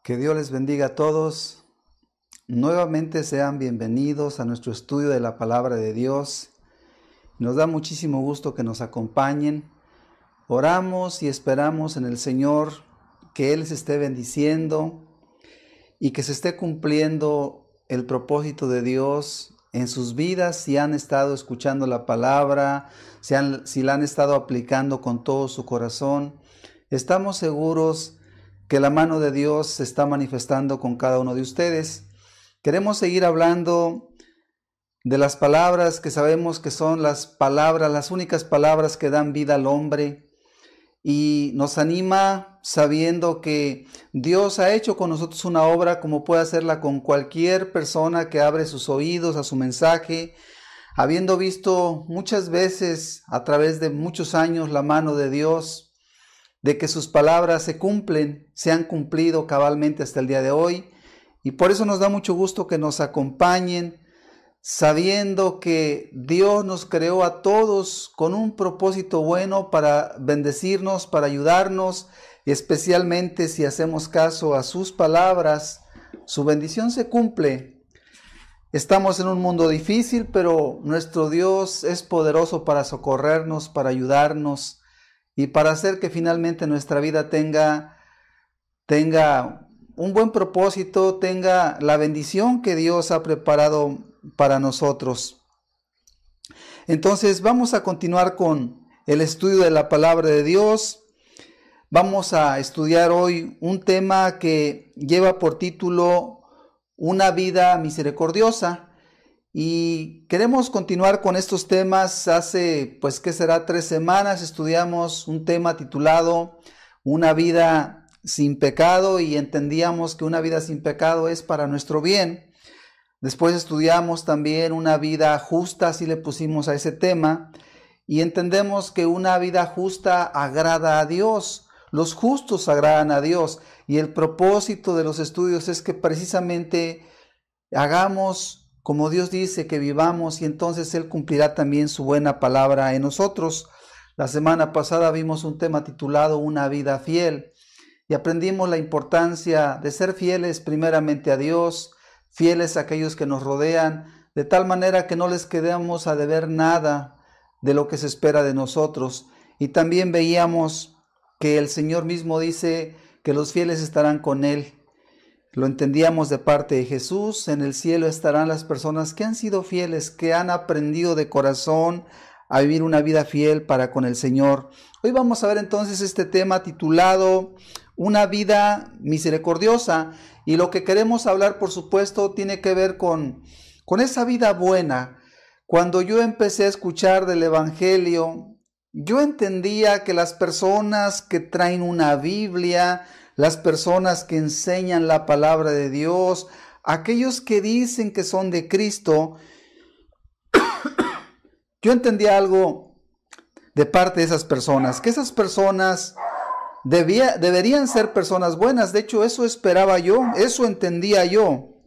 Que Dios les bendiga a todos. Nuevamente sean bienvenidos a nuestro estudio de la palabra de Dios. Nos da muchísimo gusto que nos acompañen. Oramos y esperamos en el Señor que Él se esté bendiciendo y que se esté cumpliendo el propósito de Dios en sus vidas, si han estado escuchando la palabra, si la han estado aplicando con todo su corazón. Estamos seguros que la mano de Dios se está manifestando con cada uno de ustedes. Queremos seguir hablando de las palabras que sabemos que son las únicas palabras que dan vida al hombre, y nos anima sabiendo que Dios ha hecho con nosotros una obra como puede hacerla con cualquier persona que abre sus oídos a su mensaje, habiendo visto muchas veces a través de muchos años la mano de Dios, de que sus palabras se han cumplido cabalmente hasta el día de hoy. Y por eso nos da mucho gusto que nos acompañen, sabiendo que Dios nos creó a todos con un propósito bueno para bendecirnos, para ayudarnos, y especialmente si hacemos caso a sus palabras, su bendición se cumple. Estamos en un mundo difícil, pero nuestro Dios es poderoso para socorrernos, para ayudarnos y para hacer que finalmente nuestra vida tenga un buen propósito, tenga la bendición que Dios ha preparado para nosotros. Entonces vamos a continuar con el estudio de la palabra de Dios. Vamos a estudiar hoy un tema que lleva por título Una vida misericordiosa. Y queremos continuar con estos temas. Hace, ¿qué será? 3 semanas estudiamos un tema titulado Una vida sin pecado, y entendíamos que una vida sin pecado es para nuestro bien. Después estudiamos también una vida justa, así le pusimos a ese tema, y entendemos que una vida justa agrada a Dios. Los justos agradan a Dios, y el propósito de los estudios es que precisamente hagamos como Dios dice que vivamos, y entonces Él cumplirá también su buena palabra en nosotros. La semana pasada vimos un tema titulado Una vida fiel, y aprendimos la importancia de ser fieles primeramente a Dios, fieles a aquellos que nos rodean, de tal manera que no les quedemos a deber nada de lo que se espera de nosotros. Y también veíamos que el Señor mismo dice que los fieles estarán con Él. Lo entendíamos de parte de Jesús. En el cielo estarán las personas que han sido fieles, que han aprendido de corazón a vivir una vida fiel para con el Señor. Hoy vamos a ver entonces este tema titulado Una vida misericordiosa, y lo que queremos hablar, por supuesto, tiene que ver con esa vida buena. Cuando yo empecé a escuchar del Evangelio, yo entendía que las personas que traen una Biblia, las personas que enseñan la palabra de Dios, aquellos que dicen que son de Cristo, yo entendía algo de parte de esas personas, que esas personas deberían ser personas buenas. De hecho, eso esperaba yo, eso entendía yo.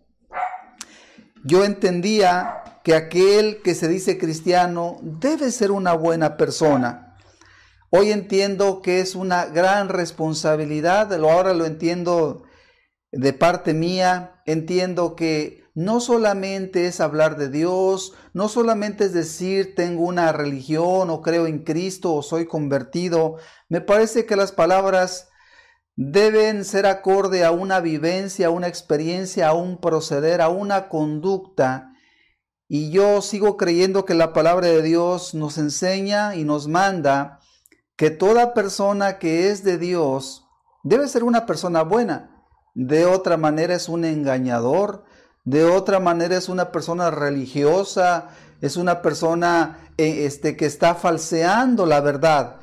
Yo entendía que aquel que se dice cristiano debe ser una buena persona. Hoy entiendo que es una gran responsabilidad, ahora lo entiendo de parte mía. Entiendo que no solamente es hablar de Dios, no solamente es decir tengo una religión o creo en Cristo o soy convertido. Me parece que las palabras deben ser acorde a una vivencia, a una experiencia, a un proceder, a una conducta. Y yo sigo creyendo que la palabra de Dios nos enseña y nos manda que toda persona que es de Dios debe ser una persona buena. De otra manera es un engañador, de otra manera es una persona religiosa, es una persona que está falseando la verdad.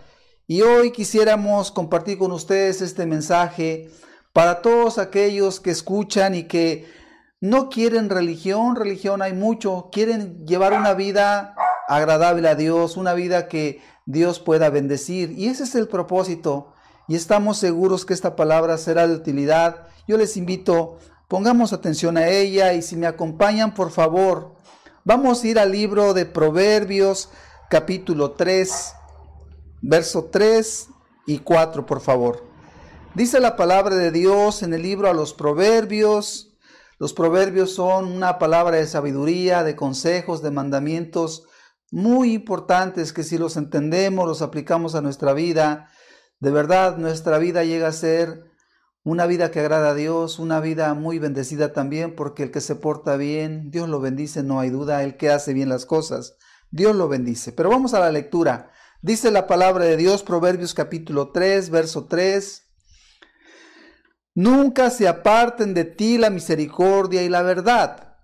Y hoy quisiéramos compartir con ustedes este mensaje para todos aquellos que escuchan y que no quieren religión hay mucho, quieren llevar una vida agradable a Dios, una vida que Dios pueda bendecir, y ese es el propósito, y estamos seguros que esta palabra será de utilidad. Yo les invito, pongamos atención a ella, y si me acompañan, por favor, vamos a ir al libro de Proverbios, capítulo 3, verso 3 y 4, por favor. Dice la palabra de Dios en el libro a los Proverbios. Los Proverbios son una palabra de sabiduría, de consejos, de mandamientos muy importantes que si los entendemos, los aplicamos a nuestra vida, de verdad nuestra vida llega a ser una vida que agrada a Dios, una vida muy bendecida también, porque el que se porta bien, Dios lo bendice, no hay duda. El que hace bien las cosas, Dios lo bendice. Pero vamos a la lectura. Dice la palabra de Dios, Proverbios capítulo 3, verso 3. Nunca se aparten de ti la misericordia y la verdad.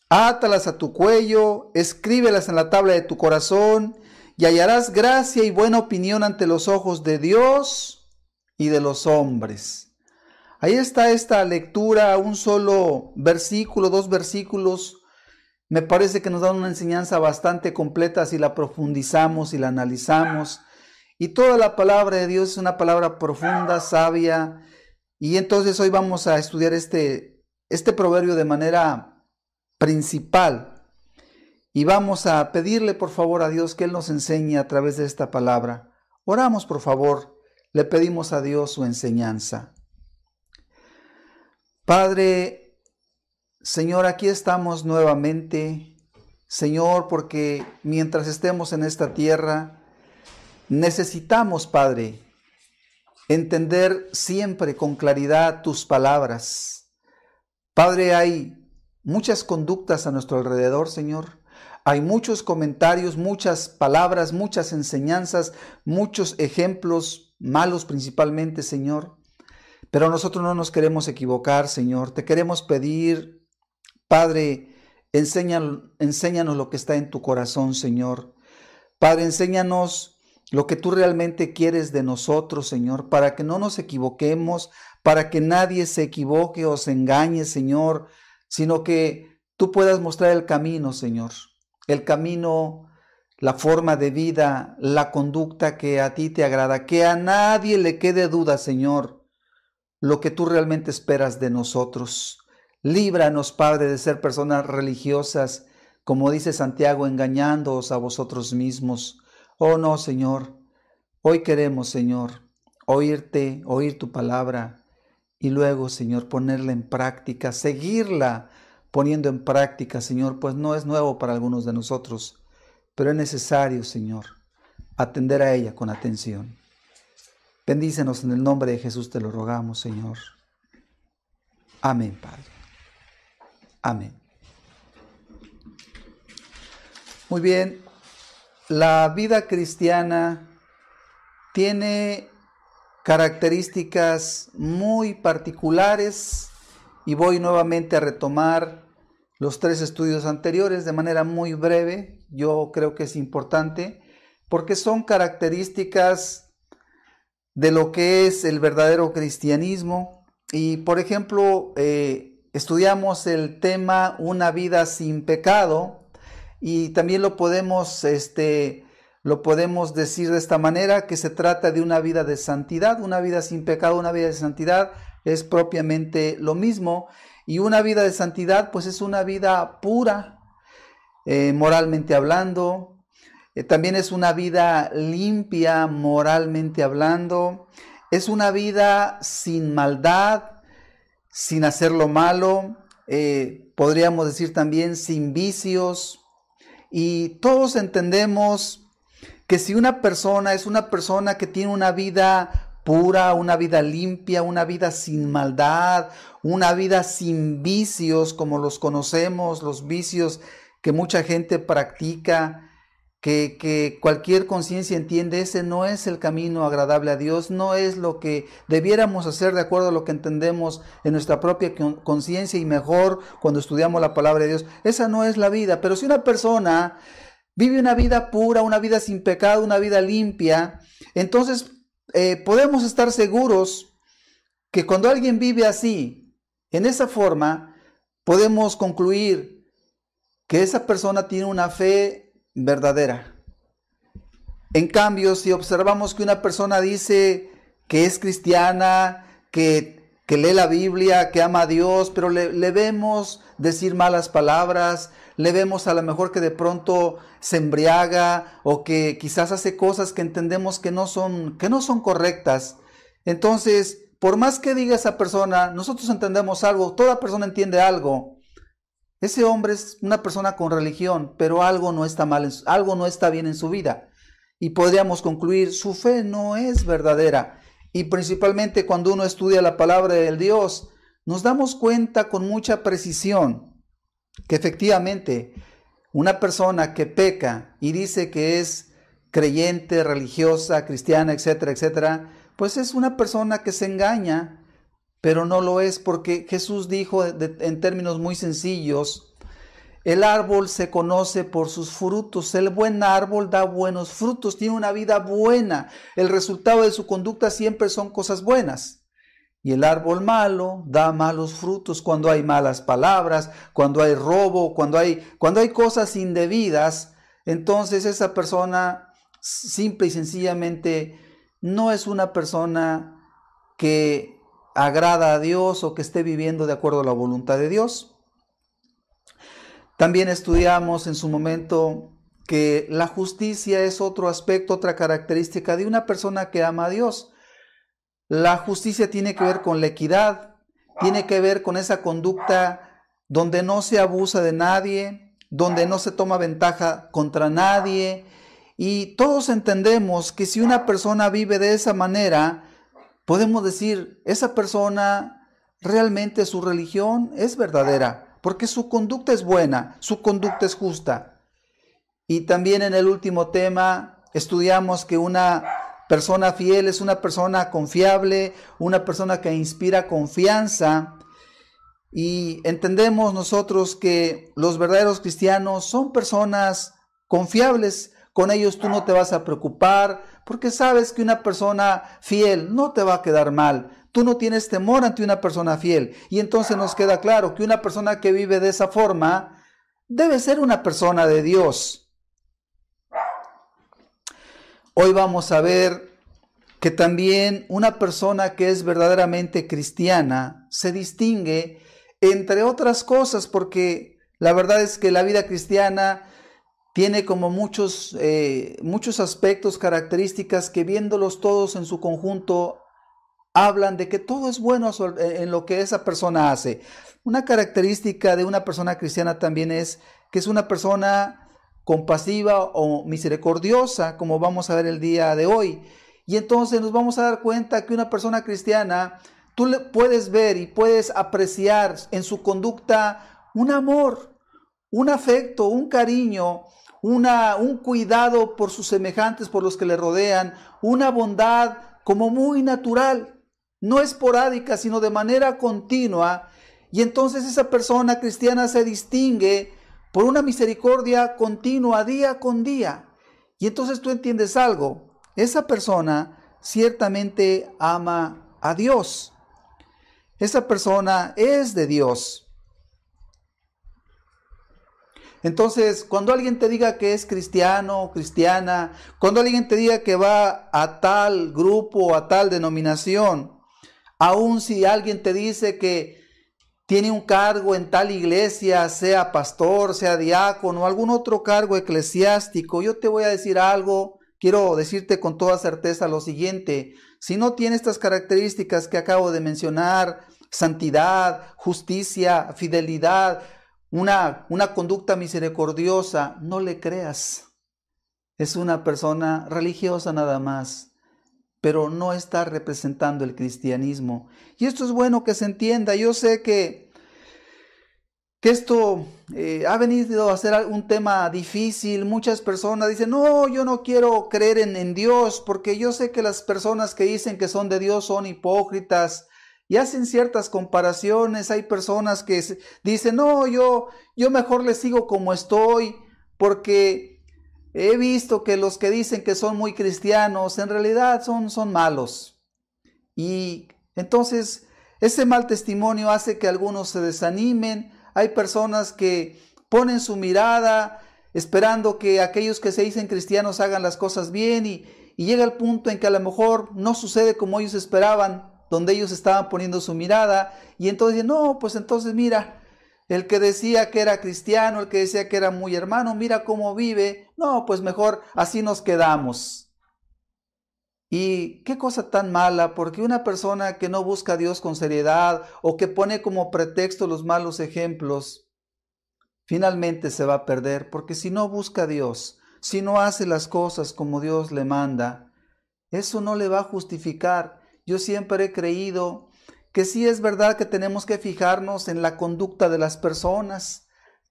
Átalas a tu cuello, escríbelas en la tabla de tu corazón, y hallarás gracia y buena opinión ante los ojos de Dios y de los hombres. Ahí está esta lectura, un solo versículo, 2 versículos. Me parece que nos dan una enseñanza bastante completa si la profundizamos y la analizamos. Y toda la palabra de Dios es una palabra profunda, sabia. Y entonces hoy vamos a estudiar este proverbio de manera principal. Y vamos a pedirle por favor a Dios que Él nos enseñe a través de esta palabra. Oramos por favor, le pedimos a Dios su enseñanza. Padre, Señor, aquí estamos nuevamente, Señor, porque mientras estemos en esta tierra, necesitamos, Padre, entender siempre con claridad tus palabras. Padre, hay muchas conductas a nuestro alrededor, Señor. Hay muchos comentarios, muchas palabras, muchas enseñanzas, muchos ejemplos malos principalmente, Señor. Pero nosotros no nos queremos equivocar, Señor. Te queremos pedir, Padre, enséñanos lo que está en tu corazón, Señor. Padre, enséñanos lo que tú realmente quieres de nosotros, Señor, para que no nos equivoquemos, para que nadie se equivoque o se engañe, Señor, sino que tú puedas mostrar el camino, Señor. El camino, la forma de vida, la conducta que a ti te agrada, que a nadie le quede duda, Señor, lo que tú realmente esperas de nosotros. Líbranos, Padre, de ser personas religiosas, como dice Santiago, engañándoos a vosotros mismos. Oh no, Señor, hoy queremos, Señor, oír tu palabra y luego, Señor, ponerla en práctica, seguirla poniendo en práctica, Señor, pues no es nuevo para algunos de nosotros, pero es necesario, Señor, atender a ella con atención. Bendícenos en el nombre de Jesús, te lo rogamos, Señor. Amén, Padre. Amén. Muy bien, la vida cristiana tiene características muy particulares y voy nuevamente a retomar los 3 estudios anteriores de manera muy breve. Yo creo que es importante porque son características de lo que es el verdadero cristianismo. Y por ejemplo, estudiamos el tema una vida sin pecado y también lo podemos decir de esta manera, que se trata de una vida de santidad. Una vida sin pecado, una vida de santidad es propiamente lo mismo, y una vida de santidad pues es una vida pura, moralmente hablando. También es una vida limpia moralmente hablando. Es una vida sin maldad, sin hacer lo malo. Podríamos decir también sin vicios. Y todos entendemos que si una persona es una persona que tiene una vida pura, una vida limpia, una vida sin maldad, una vida sin vicios como los conocemos, los vicios que mucha gente practica, que cualquier conciencia entiende, ese no es el camino agradable a Dios, no es lo que debiéramos hacer de acuerdo a lo que entendemos en nuestra propia conciencia, y mejor cuando estudiamos la palabra de Dios. Esa no es la vida. Pero si una persona vive una vida pura, una vida sin pecado, una vida limpia, entonces podemos estar seguros que cuando alguien vive así, en esa forma, podemos concluir que esa persona tiene una fe verdadera. En cambio, si observamos que una persona dice que es cristiana, que lee la Biblia, que ama a Dios, pero le vemos decir malas palabras, le vemos a lo mejor que de pronto se embriaga o que quizás hace cosas que entendemos que no son correctas, entonces por más que diga esa persona, nosotros entendemos algo, toda persona entiende algo. Ese hombre es una persona con religión, pero algo no está mal, algo no está bien en su vida. Y podríamos concluir, su fe no es verdadera. Y principalmente cuando uno estudia la palabra de Dios, nos damos cuenta con mucha precisión que efectivamente una persona que peca y dice que es creyente, religiosa, cristiana, etcétera, etcétera, pues es una persona que se engaña, pero no lo es, porque Jesús dijo en términos muy sencillos, el árbol se conoce por sus frutos, el buen árbol da buenos frutos, tiene una vida buena, el resultado de su conducta siempre son cosas buenas. Y el árbol malo da malos frutos cuando hay malas palabras, cuando hay robo, cuando hay cosas indebidas. Entonces esa persona simple y sencillamente no es una persona que agrada a Dios o que esté viviendo de acuerdo a la voluntad de Dios. También estudiamos en su momento que la justicia es otro aspecto, otra característica de una persona que ama a Dios. La justicia tiene que ver con la equidad, tiene que ver con esa conducta donde no se abusa de nadie, donde no se toma ventaja contra nadie. Y todos entendemos que si una persona vive de esa manera, podemos decir, esa persona realmente su religión es verdadera, porque su conducta es buena, su conducta es justa. Y también en el último tema estudiamos que una persona fiel es una persona confiable, una persona que inspira confianza. Y entendemos nosotros que los verdaderos cristianos son personas confiables. Con ellos tú no te vas a preocupar porque sabes que una persona fiel no te va a quedar mal. Tú no tienes temor ante una persona fiel. Y entonces nos queda claro que una persona que vive de esa forma debe ser una persona de Dios. Hoy vamos a ver que también una persona que es verdaderamente cristiana se distingue entre otras cosas, porque la verdad es que la vida cristiana tiene como muchos aspectos, características que viéndolos todos en su conjunto hablan de que todo es bueno en lo que esa persona hace. Una característica de una persona cristiana también es que es una persona compasiva o misericordiosa, como vamos a ver el día de hoy. Y entonces nos vamos a dar cuenta que una persona cristiana, tú le puedes ver y puedes apreciar en su conducta un amor, un afecto, un cariño, un cuidado por sus semejantes, por los que le rodean, una bondad como muy natural, no esporádica, sino de manera continua. Y entonces esa persona cristiana se distingue por una misericordia continua día con día. Y entonces tú entiendes algo, esa persona ciertamente ama a Dios. Esa persona es de Dios. Entonces, cuando alguien te diga que es cristiano o cristiana, cuando alguien te diga que va a tal grupo o a tal denominación, aun si alguien te dice que tiene un cargo en tal iglesia, sea pastor, sea diácono o algún otro cargo eclesiástico, yo te voy a decir algo, quiero decirte con toda certeza lo siguiente: si no tiene estas características que acabo de mencionar, santidad, justicia, fidelidad, una conducta misericordiosa, no le creas. Es una persona religiosa nada más, pero no está representando el cristianismo. Y esto es bueno que se entienda. Yo sé que esto ha venido a ser un tema difícil. Muchas personas dicen, no, yo no quiero creer en Dios, porque yo sé que las personas que dicen que son de Dios son hipócritas y hacen ciertas comparaciones. Hay personas que dicen, no, yo mejor les sigo como estoy, porque he visto que los que dicen que son muy cristianos en realidad son malos. Y entonces ese mal testimonio hace que algunos se desanimen. Hay personas que ponen su mirada esperando que aquellos que se dicen cristianos hagan las cosas bien y llega el punto en que a lo mejor no sucede como ellos esperaban, donde ellos estaban poniendo su mirada, y entonces dicen, no, pues entonces mira, el que decía que era cristiano, el que decía que era muy hermano, mira cómo vive, no, pues mejor así nos quedamos. Y qué cosa tan mala, porque una persona que no busca a Dios con seriedad o que pone como pretexto los malos ejemplos, finalmente se va a perder, porque si no busca a Dios, si no hace las cosas como Dios le manda, eso no le va a justificar. Yo siempre he creído que sí es verdad que tenemos que fijarnos en la conducta de las personas.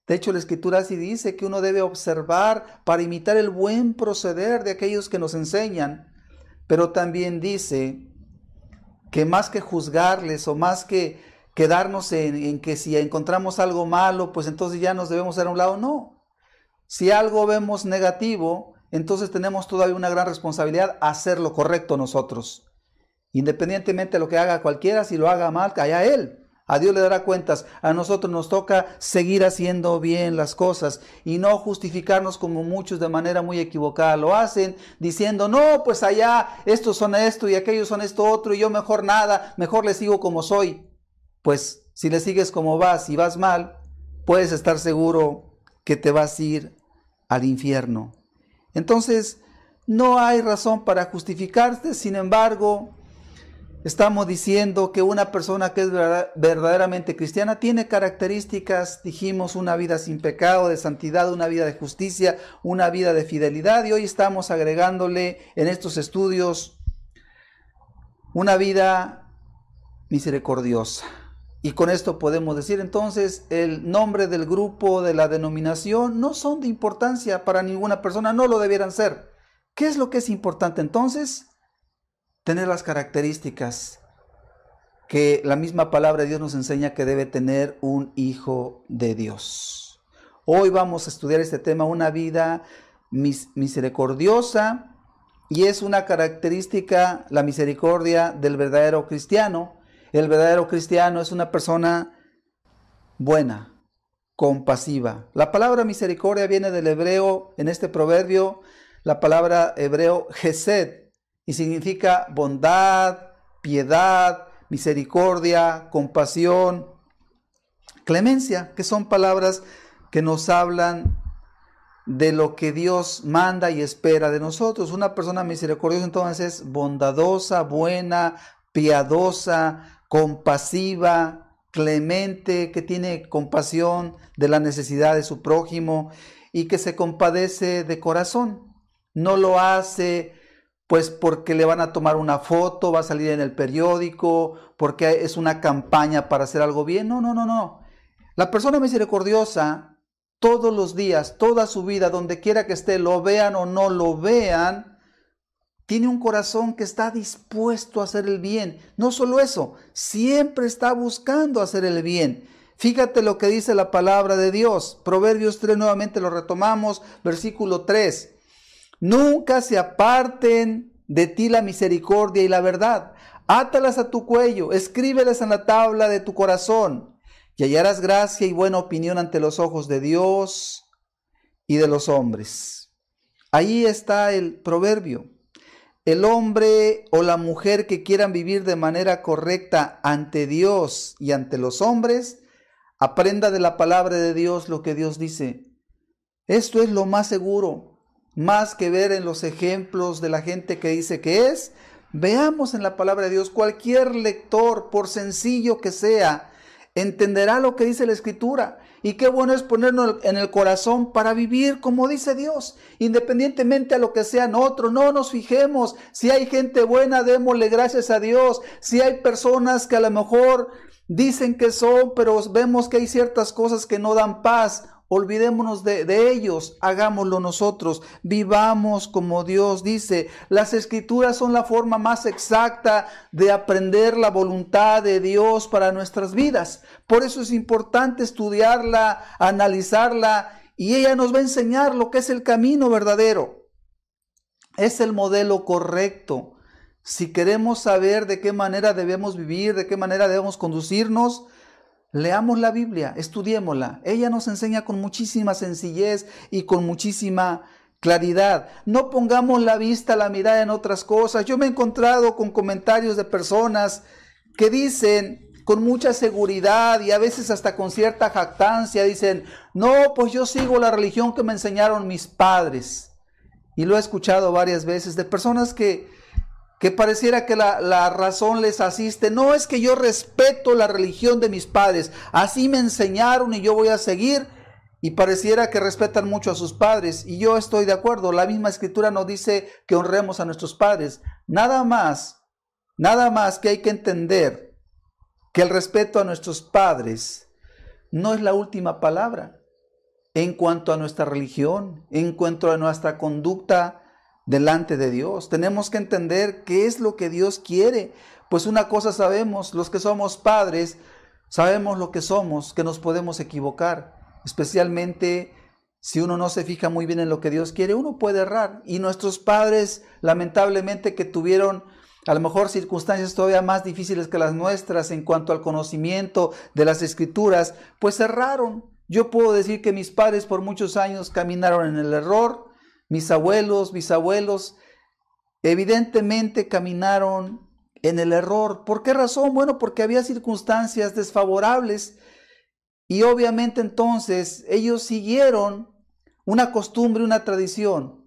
De hecho, la Escritura así dice que uno debe observar para imitar el buen proceder de aquellos que nos enseñan. Pero también dice que más que juzgarles o más que quedarnos en que si encontramos algo malo, pues entonces ya nos debemos dar a un lado. No. Si algo vemos negativo, entonces tenemos todavía una gran responsabilidad hacer lo correcto nosotros. Independientemente de lo que haga cualquiera, si lo haga mal, allá él. A Dios le dará cuentas. A nosotros nos toca seguir haciendo bien las cosas y no justificarnos como muchos de manera muy equivocada lo hacen, diciendo, no, pues allá estos son esto y aquellos son esto otro y yo mejor nada, mejor le sigo como soy. Pues si le sigues como vas y vas mal, puedes estar seguro que te vas a ir al infierno. Entonces, no hay razón para justificarte. Sin embargo, estamos diciendo que una persona que es verdaderamente cristiana tiene características, dijimos, una vida sin pecado, de santidad, una vida de justicia, una vida de fidelidad, y hoy estamos agregándole en estos estudios una vida misericordiosa. Y con esto podemos decir entonces el nombre del grupo, de la denominación, no son de importancia para ninguna persona, no lo debieran ser. ¿Qué es lo que es importante entonces? Tener las características que la misma palabra de Dios nos enseña que debe tener un hijo de Dios. Hoy vamos a estudiar este tema, una vida misericordiosa, y es una característica, la misericordia del verdadero cristiano. El verdadero cristiano es una persona buena, compasiva. La palabra misericordia viene del hebreo, en este proverbio, la palabra hebreo Hesed, y significa bondad, piedad, misericordia, compasión, clemencia, que son palabras que nos hablan de lo que Dios manda y espera de nosotros. Una persona misericordiosa entonces es bondadosa, buena, piadosa, compasiva, clemente, que tiene compasión de la necesidad de su prójimo y que se compadece de corazón. No lo hace pues porque le van a tomar una foto, va a salir en el periódico, porque es una campaña para hacer algo bien. No. La persona misericordiosa, todos los días, toda su vida, donde quiera que esté, lo vean o no lo vean, tiene un corazón que está dispuesto a hacer el bien. No solo eso, siempre está buscando hacer el bien. Fíjate lo que dice la palabra de Dios. Proverbios 3, nuevamente lo retomamos, versículo 3. Nunca se aparten de ti la misericordia y la verdad. Átalas a tu cuello, escríbelas en la tabla de tu corazón, y hallarás gracia y buena opinión ante los ojos de Dios y de los hombres. Ahí está el proverbio. El hombre o la mujer que quieran vivir de manera correcta ante Dios y ante los hombres, aprenda de la palabra de Dios lo que Dios dice. Esto es lo más seguro. Más que ver en los ejemplos de la gente que dice que es, veamos en la palabra de Dios. Cualquier lector, por sencillo que sea, entenderá lo que dice la Escritura. Y qué bueno es ponernos en el corazón para vivir como dice Dios, independientemente a lo que sean otros. No nos fijemos. Si hay gente buena, démosle gracias a Dios. Si hay personas que a lo mejor dicen que son, pero vemos que hay ciertas cosas que no dan paz, olvidémonos de ellos, hagámoslo nosotros, vivamos como Dios dice. Las Escrituras son la forma más exacta de aprender la voluntad de Dios para nuestras vidas. Por eso es importante estudiarla, analizarla, y ella nos va a enseñar lo que es el camino verdadero. Es el modelo correcto. Si queremos saber de qué manera debemos vivir, de qué manera debemos conducirnos, leamos la Biblia, estudiémosla. Ella nos enseña con muchísima sencillez y con muchísima claridad. No pongamos la vista, la mirada en otras cosas. Yo me he encontrado con comentarios de personas que dicen con mucha seguridad y a veces hasta con cierta jactancia, dicen, no, pues yo sigo la religión que me enseñaron mis padres. Y lo he escuchado varias veces de personas que que pareciera que la razón les asiste. No, es que yo respeto la religión de mis padres, así me enseñaron y yo voy a seguir. Y pareciera que respetan mucho a sus padres, y yo estoy de acuerdo. La misma Escritura nos dice que honremos a nuestros padres. Nada más que hay que entender que el respeto a nuestros padres no es la última palabra en cuanto a nuestra religión, en cuanto a nuestra conducta delante de Dios. Tenemos que entender qué es lo que Dios quiere. Pues una cosa sabemos, los que somos padres, sabemos lo que somos, que nos podemos equivocar. Especialmente si uno no se fija muy bien en lo que Dios quiere, uno puede errar. Y nuestros padres, lamentablemente, que tuvieron a lo mejor circunstancias todavía más difíciles que las nuestras en cuanto al conocimiento de las Escrituras, pues erraron. Yo puedo decir que mis padres por muchos años caminaron en el error. Mis abuelos, bisabuelos, evidentemente caminaron en el error. ¿Por qué razón? Bueno, porque había circunstancias desfavorables. Y obviamente entonces ellos siguieron una costumbre, una tradición,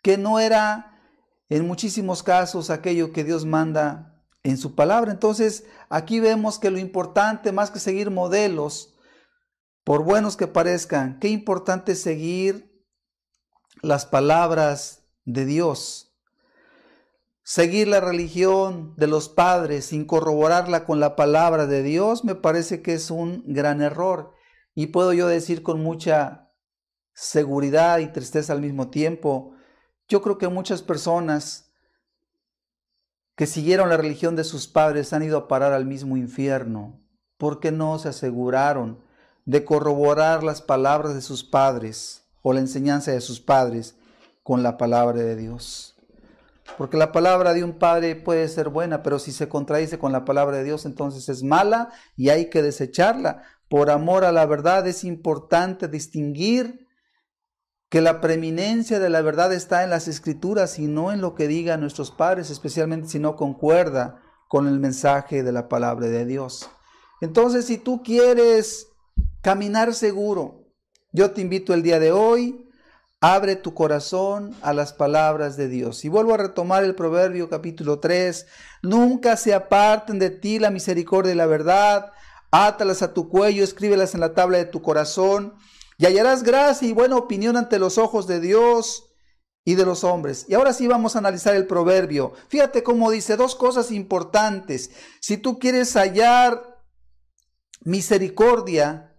que no era en muchísimos casos aquello que Dios manda en su palabra. Entonces aquí vemos que lo importante, más que seguir modelos, por buenos que parezcan, qué importante es seguir las palabras de Dios. Seguir la religión de los padres sin corroborarla con la palabra de Dios me parece que es un gran error. Y puedo yo decir con mucha seguridad y tristeza al mismo tiempo, yo creo que muchas personas que siguieron la religión de sus padres han ido a parar al mismo infierno porque no se aseguraron de corroborar las palabras de sus padres o la enseñanza de sus padres con la palabra de Dios. Porque la palabra de un padre puede ser buena, pero si se contradice con la palabra de Dios, entonces es mala y hay que desecharla. Por amor a la verdad es importante distinguir que la preeminencia de la verdad está en las Escrituras y no en lo que digan nuestros padres, especialmente si no concuerda con el mensaje de la palabra de Dios. Entonces, si tú quieres caminar seguro, yo te invito el día de hoy, abre tu corazón a las palabras de Dios. Y vuelvo a retomar el Proverbio capítulo 3. Nunca se aparten de ti la misericordia y la verdad. Átalas a tu cuello, escríbelas en la tabla de tu corazón. Y hallarás gracia y buena opinión ante los ojos de Dios y de los hombres. Y ahora sí vamos a analizar el Proverbio. Fíjate cómo dice dos cosas importantes. Si tú quieres hallar misericordia,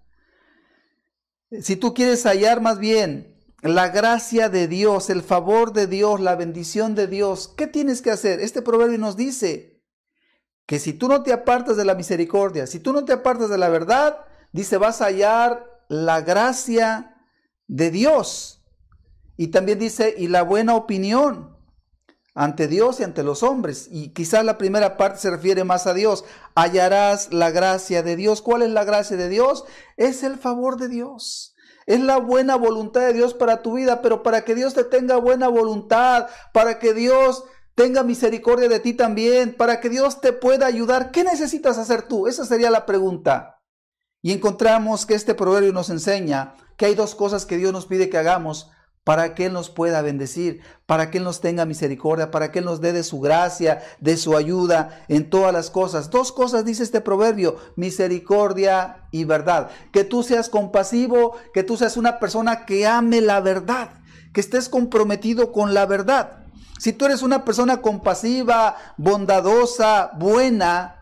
si tú quieres hallar más bien la gracia de Dios, el favor de Dios, la bendición de Dios, ¿qué tienes que hacer? Este proverbio nos dice que si tú no te apartas de la misericordia, si tú no te apartas de la verdad, dice, vas a hallar la gracia de Dios. Y también dice, y la buena opinión ante Dios y ante los hombres. Y quizás la primera parte se refiere más a Dios. Hallarás la gracia de Dios. ¿Cuál es la gracia de Dios? Es el favor de Dios. Es la buena voluntad de Dios para tu vida, pero para que Dios te tenga buena voluntad, para que Dios tenga misericordia de ti también, para que Dios te pueda ayudar, ¿qué necesitas hacer tú? Esa sería la pregunta. Y encontramos que este proverbio nos enseña que hay dos cosas que Dios nos pide que hagamos para que Él nos pueda bendecir, para que Él nos tenga misericordia, para que Él nos dé de su gracia, de su ayuda en todas las cosas. Dos cosas dice este proverbio, misericordia y verdad. Que tú seas compasivo, que tú seas una persona que ame la verdad, que estés comprometido con la verdad. Si tú eres una persona compasiva, bondadosa, buena,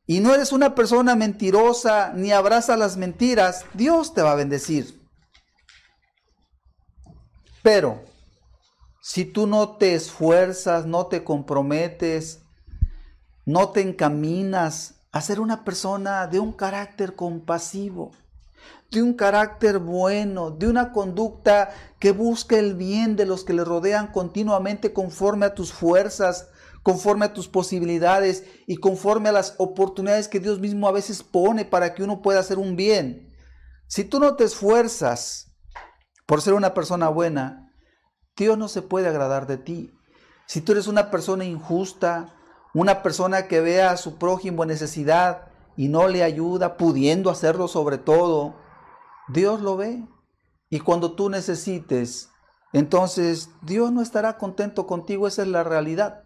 y no eres una persona mentirosa, ni abraza las mentiras, Dios te va a bendecir. Pero si tú no te esfuerzas, no te comprometes, no te encaminas a ser una persona de un carácter compasivo, de un carácter bueno, de una conducta que busca el bien de los que le rodean continuamente conforme a tus fuerzas, conforme a tus posibilidades y conforme a las oportunidades que Dios mismo a veces pone para que uno pueda hacer un bien. Si tú no te esfuerzas por ser una persona buena, Dios no se puede agradar de ti. Si tú eres una persona injusta, una persona que ve a su prójimo en necesidad y no le ayuda, pudiendo hacerlo sobre todo, Dios lo ve. Y cuando tú necesites, entonces Dios no estará contento contigo, esa es la realidad.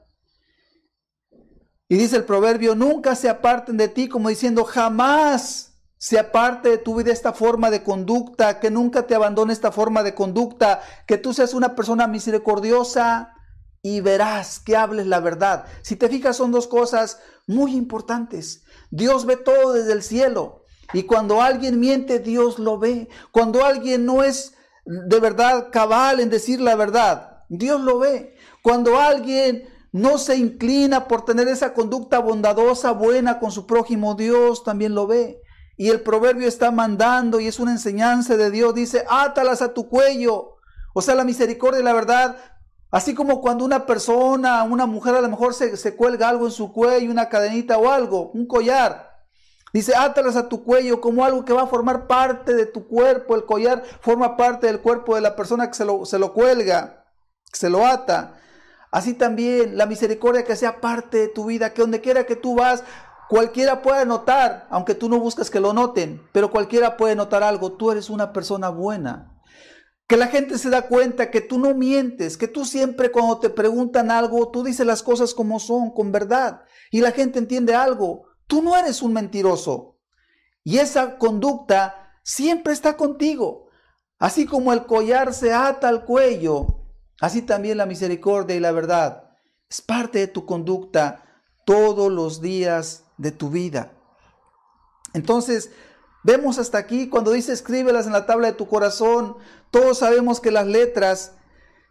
Y dice el proverbio, nunca se aparten de ti, como diciendo, jamás se aparte de tu vida esta forma de conducta, que nunca te abandone esta forma de conducta, que tú seas una persona misericordiosa y verás que hables la verdad. Si te fijas, son dos cosas muy importantes. Dios ve todo desde el cielo y cuando alguien miente, Dios lo ve. Cuando alguien no es de verdad cabal en decir la verdad, Dios lo ve. Cuando alguien no se inclina por tener esa conducta bondadosa, buena con su prójimo, Dios también lo ve. Y el proverbio está mandando, y es una enseñanza de Dios, dice, átalas a tu cuello. O sea, la misericordia y la verdad, así como cuando una persona, una mujer a lo mejor se cuelga algo en su cuello, una cadenita o algo, un collar. Dice, átalas a tu cuello como algo que va a formar parte de tu cuerpo. El collar forma parte del cuerpo de la persona que se lo cuelga, que se lo ata. Así también la misericordia que sea parte de tu vida, que donde quiera que tú vas, cualquiera puede notar, aunque tú no buscas que lo noten, pero cualquiera puede notar algo. Tú eres una persona buena. Que la gente se da cuenta que tú no mientes, que tú siempre cuando te preguntan algo, tú dices las cosas como son, con verdad. Y la gente entiende algo. Tú no eres un mentiroso. Y esa conducta siempre está contigo. Así como el collar se ata al cuello, así también la misericordia y la verdad es parte de tu conducta todos los días de tu vida. Entonces, vemos hasta aquí cuando dice escríbelas en la tabla de tu corazón. Todos sabemos que las letras,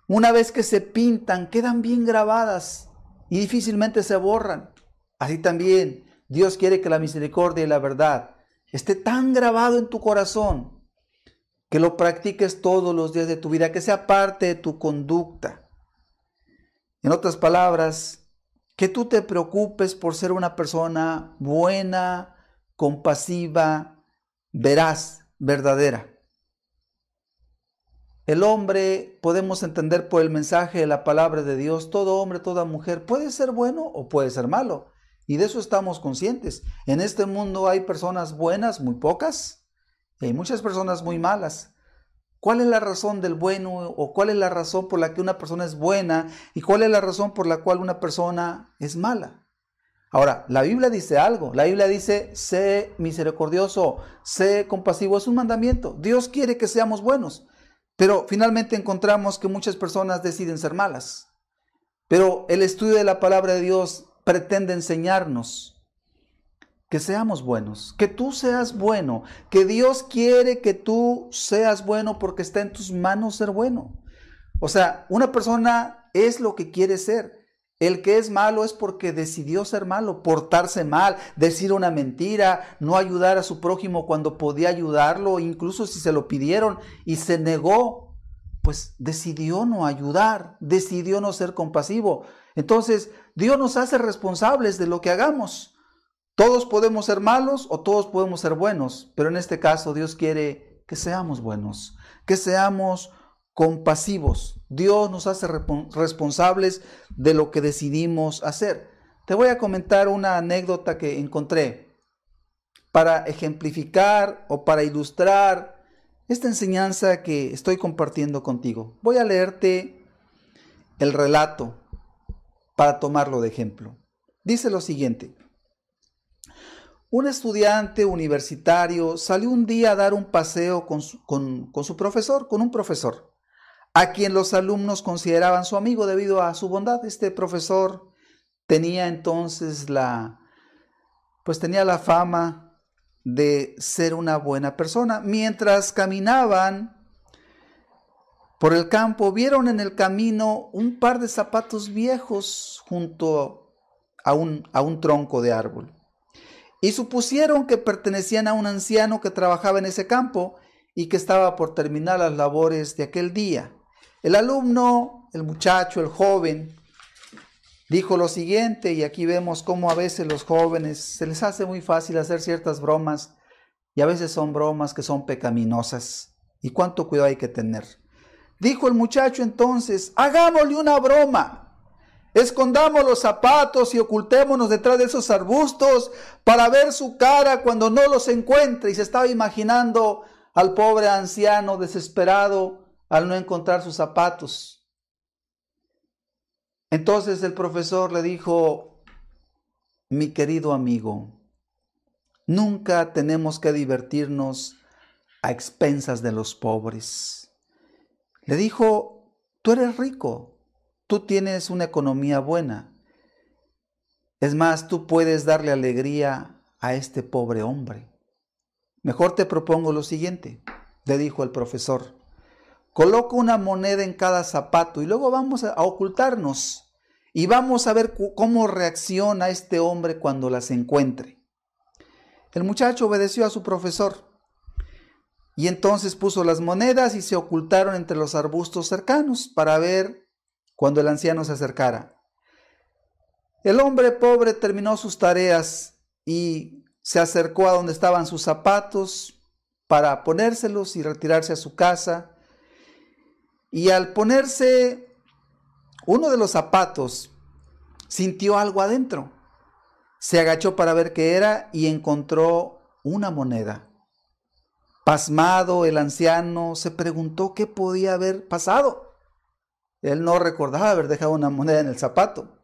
una vez que se pintan, quedan bien grabadas y difícilmente se borran. Así también Dios quiere que la misericordia y la verdad esté tan grabado en tu corazón que lo practiques todos los días de tu vida, que sea parte de tu conducta. En otras palabras, que tú te preocupes por ser una persona buena, compasiva, veraz, verdadera. El hombre, podemos entender por el mensaje de la palabra de Dios, todo hombre, toda mujer puede ser bueno o puede ser malo. Y de eso estamos conscientes. En este mundo hay personas buenas, muy pocas, y hay muchas personas muy malas. ¿Cuál es la razón del bueno o cuál es la razón por la que una persona es buena y cuál es la razón por la cual una persona es mala? Ahora, la Biblia dice algo. La Biblia dice, sé misericordioso, sé compasivo. Es un mandamiento. Dios quiere que seamos buenos. Pero finalmente encontramos que muchas personas deciden ser malas. Pero el estudio de la palabra de Dios pretende enseñarnos que seamos buenos, que tú seas bueno, que Dios quiere que tú seas bueno porque está en tus manos ser bueno. O sea, una persona es lo que quiere ser. El que es malo es porque decidió ser malo, portarse mal, decir una mentira, no ayudar a su prójimo cuando podía ayudarlo, incluso si se lo pidieron y se negó, pues decidió no ayudar, decidió no ser compasivo. Entonces, Dios nos hace responsables de lo que hagamos. Todos podemos ser malos o todos podemos ser buenos, pero en este caso Dios quiere que seamos buenos, que seamos compasivos. Dios nos hace responsables de lo que decidimos hacer. Te voy a comentar una anécdota que encontré para ejemplificar o para ilustrar esta enseñanza que estoy compartiendo contigo. Voy a leerte el relato para tomarlo de ejemplo. Dice lo siguiente. Un estudiante universitario salió un día a dar un paseo con su profesor, con un profesor, a quien los alumnos consideraban su amigo debido a su bondad. Este profesor tenía entonces tenía la fama de ser una buena persona. Mientras caminaban por el campo, vieron en el camino un par de zapatos viejos junto a un tronco de árbol. Y supusieron que pertenecían a un anciano que trabajaba en ese campo y que estaba por terminar las labores de aquel día. El alumno, el muchacho, el joven, dijo lo siguiente, y aquí vemos cómo a veces los jóvenes se les hace muy fácil hacer ciertas bromas, y a veces son bromas que son pecaminosas, y cuánto cuidado hay que tener. Dijo el muchacho entonces, hagámosle una broma. Escondamos los zapatos y ocultémonos detrás de esos arbustos para ver su cara cuando no los encuentre. Y se estaba imaginando al pobre anciano desesperado al no encontrar sus zapatos. Entonces el profesor le dijo, mi querido amigo, nunca tenemos que divertirnos a expensas de los pobres. Le dijo, tú eres rico, tú tienes una economía buena. Es más, tú puedes darle alegría a este pobre hombre. Mejor te propongo lo siguiente, le dijo el profesor. Coloca una moneda en cada zapato y luego vamos a ocultarnos y vamos a ver cómo reacciona este hombre cuando las encuentre. El muchacho obedeció a su profesor y entonces puso las monedas y se ocultaron entre los arbustos cercanos para ver cuando el anciano se acercara. El hombre pobre terminó sus tareas y se acercó a donde estaban sus zapatos para ponérselos y retirarse a su casa. Y al ponerse uno de los zapatos, sintió algo adentro. Se agachó para ver qué era y encontró una moneda. Pasmado, el anciano se preguntó qué podía haber pasado. Él no recordaba haber dejado una moneda en el zapato.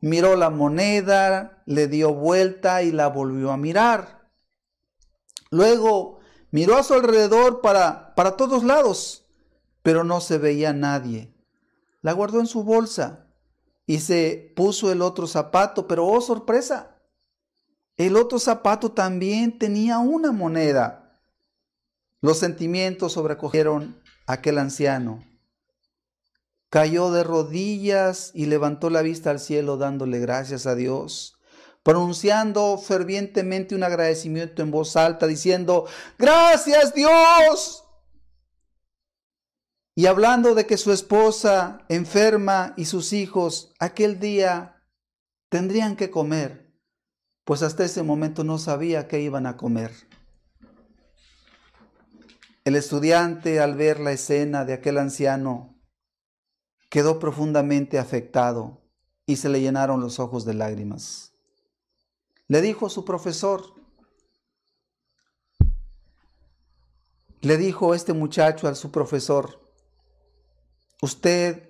Miró la moneda, le dio vuelta y la volvió a mirar. Luego miró a su alrededor para todos lados, pero no se veía nadie. La guardó en su bolsa y se puso el otro zapato, pero ¡oh, sorpresa! El otro zapato también tenía una moneda. Los sentimientos sobrecogieron a aquel anciano. Cayó de rodillas y levantó la vista al cielo dándole gracias a Dios, pronunciando fervientemente un agradecimiento en voz alta, diciendo, ¡gracias Dios! Y hablando de que su esposa enferma y sus hijos aquel día tendrían que comer, pues hasta ese momento no sabía qué iban a comer. El estudiante, al ver la escena de aquel anciano, quedó profundamente afectado y se le llenaron los ojos de lágrimas. Le dijo su profesor, le dijo este muchacho a su profesor, usted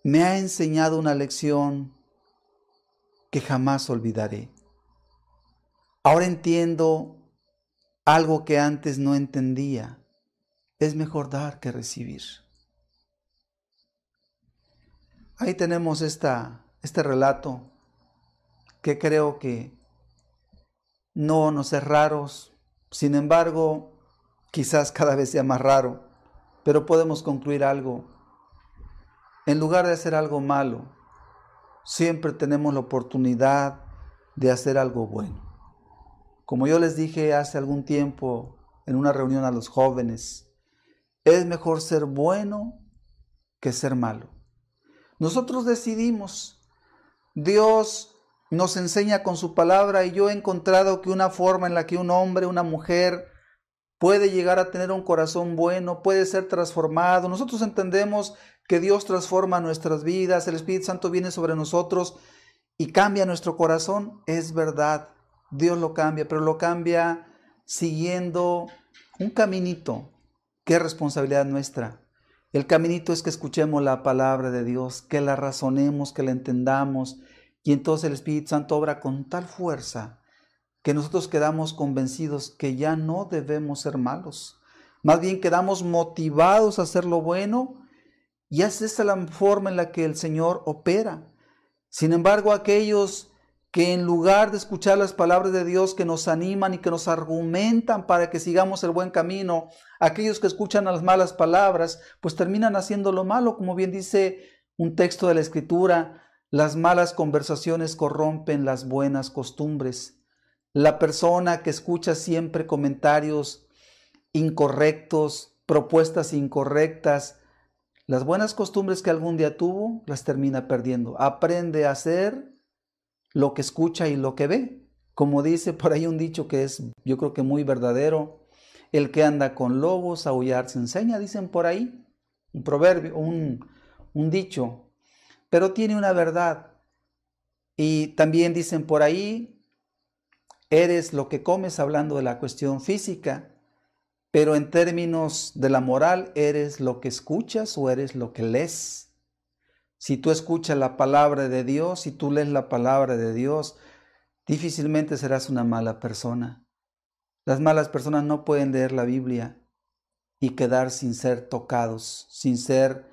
me ha enseñado una lección que jamás olvidaré. Ahora entiendo algo que antes no entendía. Es mejor dar que recibir. Ahí tenemos este relato que creo que no nos es raro. Sin embargo, quizás cada vez sea más raro. Pero podemos concluir algo. En lugar de hacer algo malo, siempre tenemos la oportunidad de hacer algo bueno. Como yo les dije hace algún tiempo en una reunión a los jóvenes, es mejor ser bueno que ser malo. Nosotros decidimos. Dios nos enseña con su palabra y yo he encontrado que una forma en la que un hombre, una mujer puede llegar a tener un corazón bueno, puede ser transformado. Nosotros entendemos que Dios transforma nuestras vidas, el Espíritu Santo viene sobre nosotros y cambia nuestro corazón. Es verdad, Dios lo cambia, pero lo cambia siguiendo un caminito que es responsabilidad nuestra. El caminito es que escuchemos la palabra de Dios, que la razonemos, que la entendamos, y entonces el Espíritu Santo obra con tal fuerza que nosotros quedamos convencidos que ya no debemos ser malos. Más bien quedamos motivados a hacer lo bueno y esa es la forma en la que el Señor opera. Sin embargo, aquellos que en lugar de escuchar las palabras de Dios que nos animan y que nos argumentan para que sigamos el buen camino, aquellos que escuchan las malas palabras, pues terminan haciendo lo malo, como bien dice un texto de la Escritura, las malas conversaciones corrompen las buenas costumbres. La persona que escucha siempre comentarios incorrectos, propuestas incorrectas, las buenas costumbres que algún día tuvo, las termina perdiendo. Aprende a hacer lo que escucha y lo que ve. Como dice por ahí un dicho que es, yo creo que muy verdadero, el que anda con lobos, a aullar se enseña, dicen por ahí, un proverbio, un dicho, pero tiene una verdad. Y también dicen por ahí, eres lo que comes, hablando de la cuestión física, pero en términos de la moral, eres lo que escuchas o eres lo que lees. Si tú escuchas la palabra de Dios, si tú lees la palabra de Dios, difícilmente serás una mala persona. Las malas personas no pueden leer la Biblia y quedar sin ser tocados, sin ser,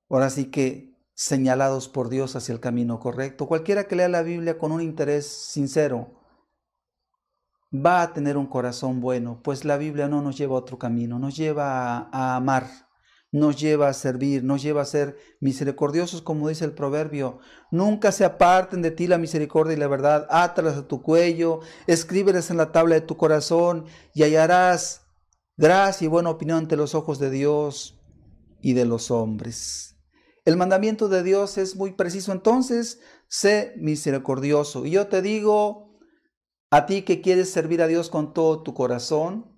ahora sí que, señalados por Dios hacia el camino correcto. Cualquiera que lea la Biblia con un interés sincero va a tener un corazón bueno, pues la Biblia no nos lleva a otro camino, nos lleva a amar, nos lleva a servir, nos lleva a ser misericordiosos, como dice el proverbio. Nunca se aparten de ti la misericordia y la verdad, átalas a tu cuello, escríbelas en la tabla de tu corazón y hallarás gracia y buena opinión ante los ojos de Dios y de los hombres. El mandamiento de Dios es muy preciso, entonces, sé misericordioso. Y yo te digo, a ti que quieres servir a Dios con todo tu corazón,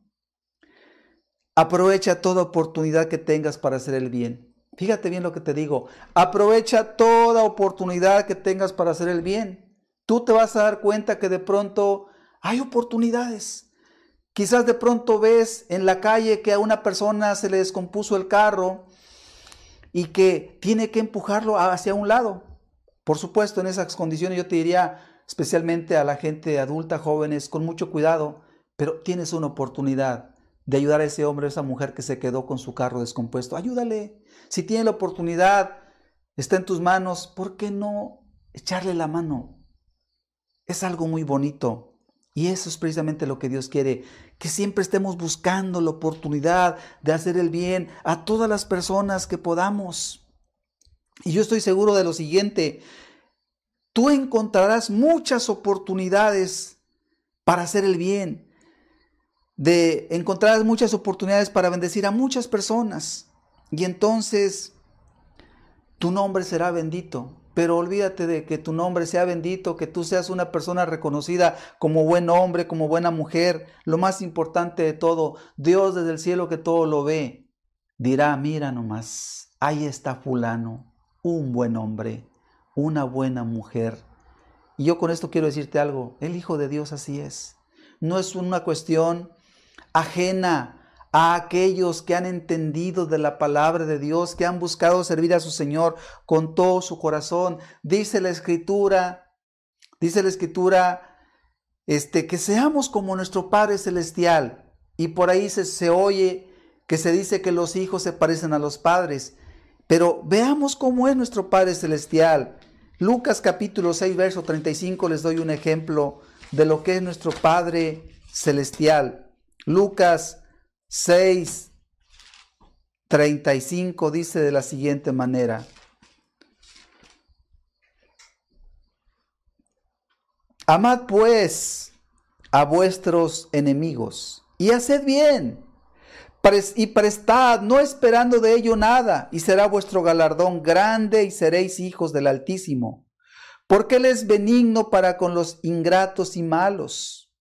aprovecha toda oportunidad que tengas para hacer el bien. Fíjate bien lo que te digo. Aprovecha toda oportunidad que tengas para hacer el bien. Tú te vas a dar cuenta que de pronto hay oportunidades. Quizás de pronto ves en la calle que a una persona se le descompuso el carro y que tiene que empujarlo hacia un lado. Por supuesto, en esas condiciones yo te diría, especialmente a la gente adulta, jóvenes, con mucho cuidado, pero tienes una oportunidad de ayudar a ese hombre o esa mujer que se quedó con su carro descompuesto. Ayúdale. Si tiene la oportunidad, está en tus manos, ¿por qué no echarle la mano? Es algo muy bonito. Y eso es precisamente lo que Dios quiere, que siempre estemos buscando la oportunidad de hacer el bien a todas las personas que podamos. Y yo estoy seguro de lo siguiente, tú encontrarás muchas oportunidades para hacer el bien, encontrarás muchas oportunidades para bendecir a muchas personas. Y entonces tu nombre será bendito. Pero olvídate de que tu nombre sea bendito, que tú seas una persona reconocida como buen hombre, como buena mujer. Lo más importante de todo, Dios desde el cielo que todo lo ve, dirá, mira nomás, ahí está fulano, un buen hombre, una buena mujer. Y yo con esto quiero decirte algo, el Hijo de Dios así es. No es una cuestión ajena a aquellos que han entendido de la palabra de Dios, que han buscado servir a su Señor con todo su corazón. Dice la Escritura, que seamos como nuestro Padre Celestial. Y por ahí se oye que se dice que los hijos se parecen a los padres. Pero veamos cómo es nuestro Padre Celestial. Lucas capítulo 6, verso 35, les doy un ejemplo de lo que es nuestro Padre Celestial. Lucas 6, 35 dice de la siguiente manera. Amad pues a vuestros enemigos y haced bien y prestad, no esperando de ello nada, y será vuestro galardón grande y seréis hijos del Altísimo, porque Él es benigno para con los ingratos y malos.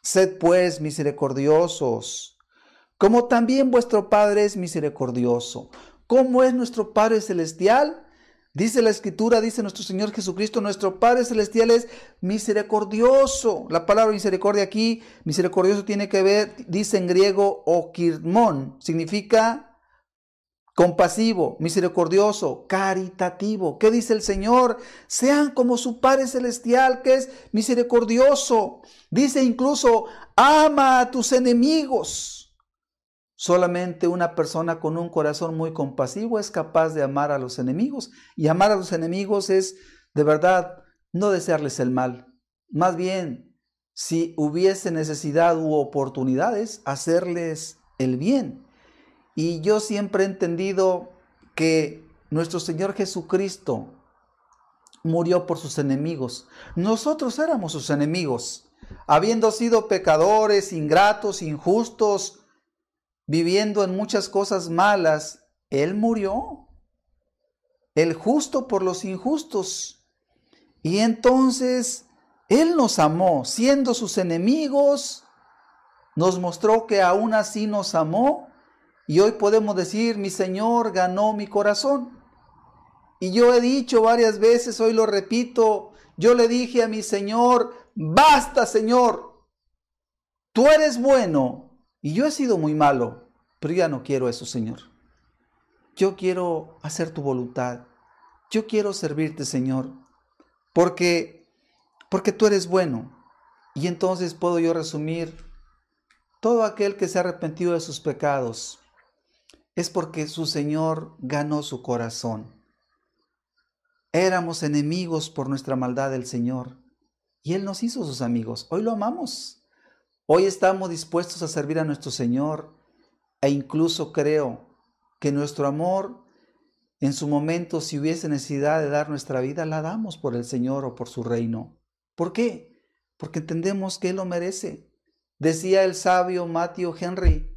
Sed pues misericordiosos, como también vuestro Padre es misericordioso. ¿Cómo es nuestro Padre Celestial? Dice la Escritura, dice nuestro Señor Jesucristo, nuestro Padre Celestial es misericordioso. La palabra misericordia aquí, misericordioso tiene que ver, dice en griego, okirmón, significa compasivo, misericordioso, caritativo. ¿Qué dice el Señor? Sean como su Padre Celestial, que es misericordioso. Dice incluso, ama a tus enemigos. Solamente una persona con un corazón muy compasivo es capaz de amar a los enemigos. Y amar a los enemigos es, de verdad, no desearles el mal. Más bien, si hubiese necesidad u oportunidades, hacerles el bien. Y yo siempre he entendido que nuestro Señor Jesucristo murió por sus enemigos. Nosotros éramos sus enemigos. Habiendo sido pecadores, ingratos, injustos, viviendo en muchas cosas malas, Él murió, el justo por los injustos. Y entonces Él nos amó, siendo sus enemigos, nos mostró que aún así nos amó. Y hoy podemos decir, mi Señor ganó mi corazón. Y yo he dicho varias veces, hoy lo repito, yo le dije a mi Señor, basta Señor, tú eres bueno y yo he sido muy malo. Pero ya no quiero eso, Señor. Yo quiero hacer tu voluntad. Yo quiero servirte, Señor. Porque porque tú eres bueno. Y entonces puedo yo resumir, todo aquel que se ha arrepentido de sus pecados es porque su Señor ganó su corazón. Éramos enemigos por nuestra maldad del Señor y Él nos hizo sus amigos. Hoy lo amamos. Hoy estamos dispuestos a servir a nuestro Señor e incluso creo que nuestro amor, en su momento, si hubiese necesidad de dar nuestra vida, la damos por el Señor o por su reino. ¿Por qué? Porque entendemos que Él lo merece. Decía el sabio Matthew Henry,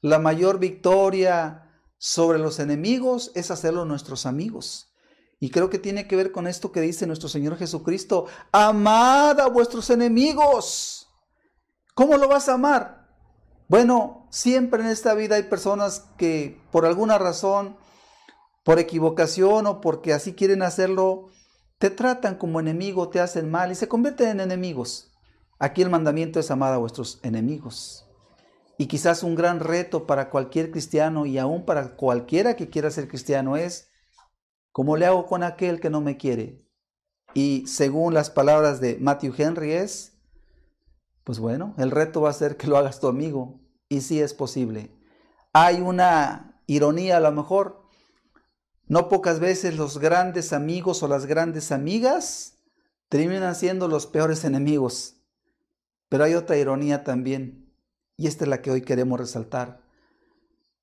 la mayor victoria sobre los enemigos es hacerlos nuestros amigos. Y creo que tiene que ver con esto que dice nuestro Señor Jesucristo: amad a vuestros enemigos. ¿Cómo lo vas a amar? Bueno, siempre en esta vida hay personas que por alguna razón, por equivocación o porque así quieren hacerlo, te tratan como enemigo, te hacen mal y se convierten en enemigos. Aquí el mandamiento es amar a vuestros enemigos. Y quizás un gran reto para cualquier cristiano y aún para cualquiera que quiera ser cristiano es: ¿cómo le hago con aquel que no me quiere? Y según las palabras de Matthew Henry pues bueno, el reto va a ser que lo hagas tu amigo. Y sí es posible. Hay una ironía a lo mejor. No pocas veces los grandes amigos o las grandes amigas terminan siendo los peores enemigos. Pero hay otra ironía también, y esta es la que hoy queremos resaltar.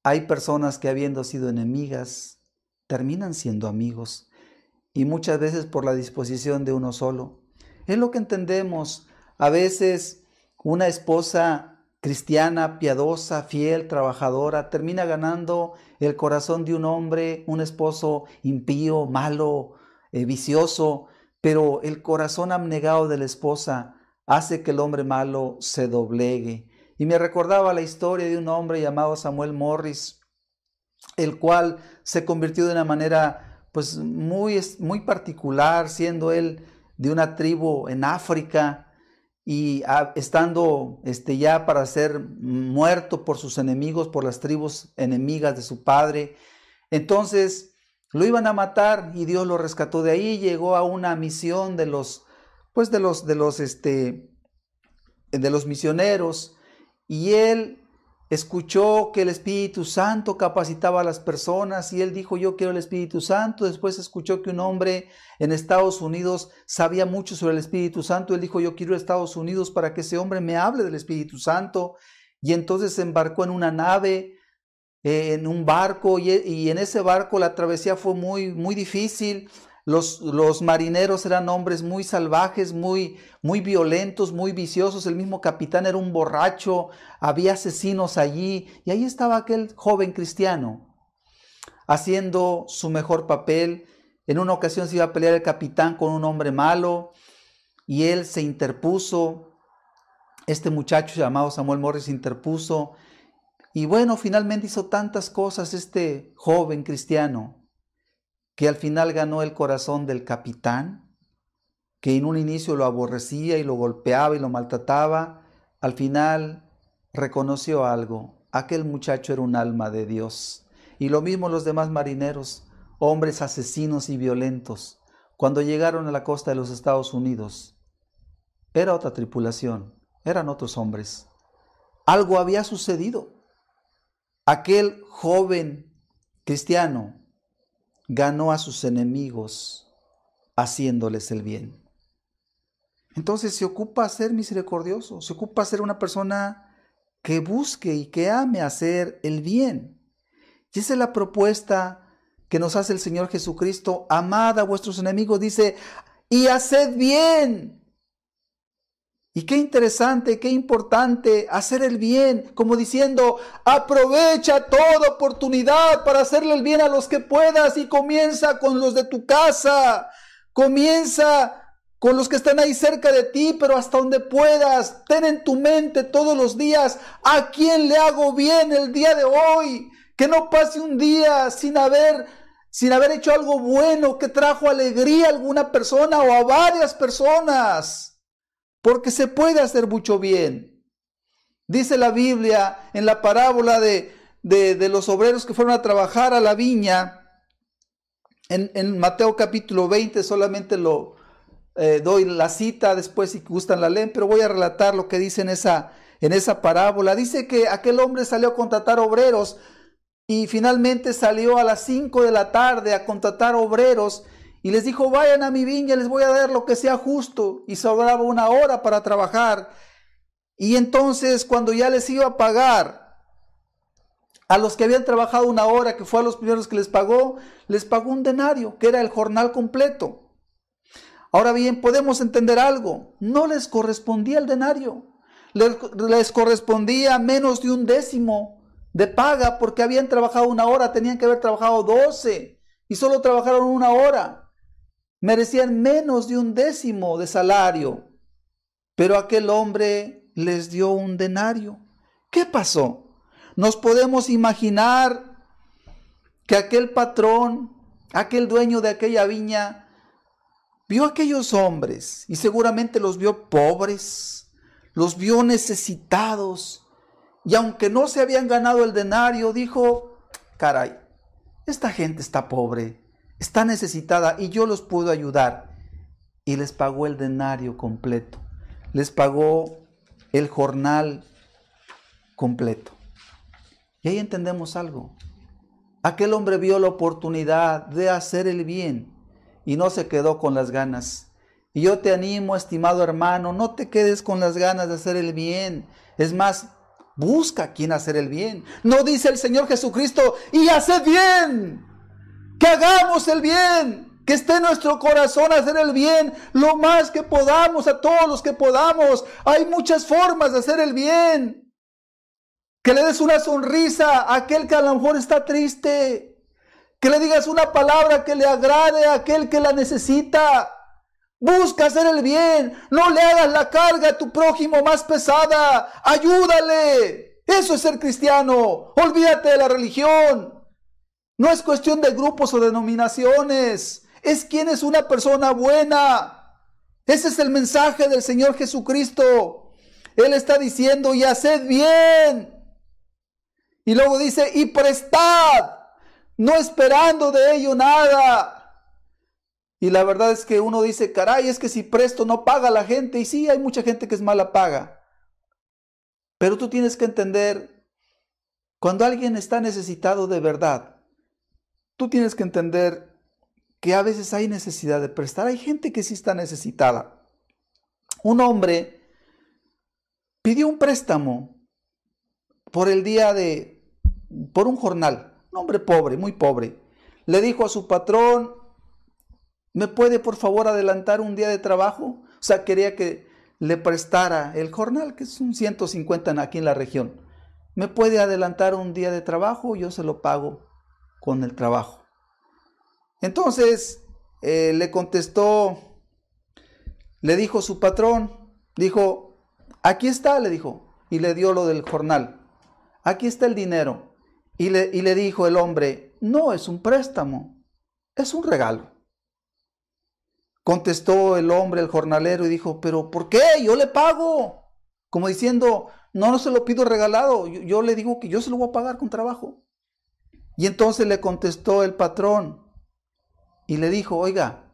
Hay personas que, habiendo sido enemigas, terminan siendo amigos, y muchas veces por la disposición de uno solo. Es lo que entendemos. A veces una esposa cristiana, piadosa, fiel, trabajadora, termina ganando el corazón de un hombre, un esposo impío, malo, vicioso, pero el corazón abnegado de la esposa hace que el hombre malo se doblegue. Y me recordaba la historia de un hombre llamado Samuel Morris, el cual se convirtió de una manera pues muy particular, siendo él de una tribu en África y estando ya para ser muerto por sus enemigos, por las tribus enemigas de su padre. Entonces lo iban a matar y Dios lo rescató de ahí. Llegó a una misión de los misioneros, y él escuchó que el Espíritu Santo capacitaba a las personas y él dijo: yo quiero el Espíritu Santo. Después escuchó que un hombre en Estados Unidos sabía mucho sobre el Espíritu Santo. Él dijo: yo quiero ir a Estados Unidos para que ese hombre me hable del Espíritu Santo. Y entonces se embarcó en una nave, en un barco, y en ese barco la travesía fue muy, muy difícil. Los marineros eran hombres muy salvajes, muy violentos, muy viciosos. El mismo capitán era un borracho, había asesinos allí. Y ahí estaba aquel joven cristiano haciendo su mejor papel. En una ocasión se iba a pelear el capitán con un hombre malo y él se interpuso. Este muchacho llamado Samuel Morris se interpuso. Y bueno, finalmente hizo tantas cosas este joven cristiano que al final ganó el corazón del capitán, que en un inicio lo aborrecía y lo golpeaba y lo maltrataba. Al final reconoció algo: aquel muchacho era un alma de Dios. Y lo mismo los demás marineros, hombres asesinos y violentos, cuando llegaron a la costa de los Estados Unidos. Era otra tripulación, eran otros hombres. Algo había sucedido. Aquel joven cristiano ganó a sus enemigos haciéndoles el bien. Entonces se ocupa a ser misericordioso, se ocupa a ser una persona que busque y que ame hacer el bien. Y esa es la propuesta que nos hace el Señor Jesucristo: amad a vuestros enemigos, dice, y haced bien. Y qué interesante, qué importante hacer el bien, como diciendo: aprovecha toda oportunidad para hacerle el bien a los que puedas, y comienza con los de tu casa, comienza con los que están ahí cerca de ti, pero hasta donde puedas. Ten en tu mente todos los días: ¿a quién le hago bien el día de hoy? Que no pase un día sin haber hecho algo bueno que trajo alegría a alguna persona o a varias personas. Porque se puede hacer mucho bien. Dice la Biblia en la parábola de los obreros que fueron a trabajar a la viña, en Mateo capítulo 20, solamente lo doy la cita, después si gustan la leen, pero voy a relatar lo que dice en esa parábola. Dice que aquel hombre salió a contratar obreros y finalmente salió a las 5 de la tarde a contratar obreros y les dijo, vayan a mi viña, les voy a dar lo que sea justo. Y sobraba 1 hora para trabajar. Y entonces cuando ya les iba a pagar a los que habían trabajado 1 hora, que fue a los primeros que les pagó 1 denario, que era el jornal completo. Ahora bien, podemos entender algo, no les correspondía el denario, les correspondía menos de 1/10 de paga porque habían trabajado 1 hora, tenían que haber trabajado 12 y solo trabajaron 1 hora. Merecían menos de 1/10 de salario, pero aquel hombre les dio 1 denario. ¿Qué pasó? Nos podemos imaginar que aquel patrón, aquel dueño de aquella viña, vio a aquellos hombres y seguramente los vio pobres, los vio necesitados, y aunque no se habían ganado el denario, dijo, caray, esta gente está pobre, está necesitada y yo los puedo ayudar. Y les pagó el denario completo, les pagó el jornal completo. Y ahí entendemos algo. Aquel hombre vio la oportunidad de hacer el bien y no se quedó con las ganas. Y yo te animo, estimado hermano, no te quedes con las ganas de hacer el bien. Es más, busca a quien hacer el bien. No dice el Señor Jesucristo, y haced bien, que hagamos el bien, que esté en nuestro corazón hacer el bien lo más que podamos, a todos los que podamos. Hay muchas formas de hacer el bien. Que le des una sonrisa a aquel que a lo mejor está triste. Que le digas una palabra que le agrade a aquel que la necesita. Busca hacer el bien. No le hagas la carga a tu prójimo más pesada. Ayúdale. Eso es ser cristiano. Olvídate de la religión. No es cuestión de grupos o denominaciones. Es quién es una persona buena. Ese es el mensaje del Señor Jesucristo. Él está diciendo, y haced bien. Y luego dice, y prestad, no esperando de ello nada. Y la verdad es que uno dice, caray, es que si presto no paga la gente. Y sí, hay mucha gente que es mala paga. Pero tú tienes que entender, cuando alguien está necesitado de verdad, tú tienes que entender que a veces hay necesidad de prestar. Hay gente que sí está necesitada. Un hombre pidió un préstamo por un jornal, un hombre pobre, muy pobre. Le dijo a su patrón, ¿me puede por favor adelantar un día de trabajo? O sea, quería que le prestara el jornal, que es un 150 aquí en la región. ¿Me puede adelantar un día de trabajo? Yo se lo pago con el trabajo. Entonces, le contestó, le dijo su patrón, dijo, aquí está, le dijo, y le dio lo del jornal. Aquí está el dinero. Y le dijo el hombre, no es un préstamo, es un regalo. Contestó el hombre, el jornalero, y dijo, pero ¿por qué? Yo le pago. Como diciendo, no se lo pido regalado, yo le digo que yo se lo voy a pagar con trabajo. Y entonces le contestó el patrón y le dijo, oiga,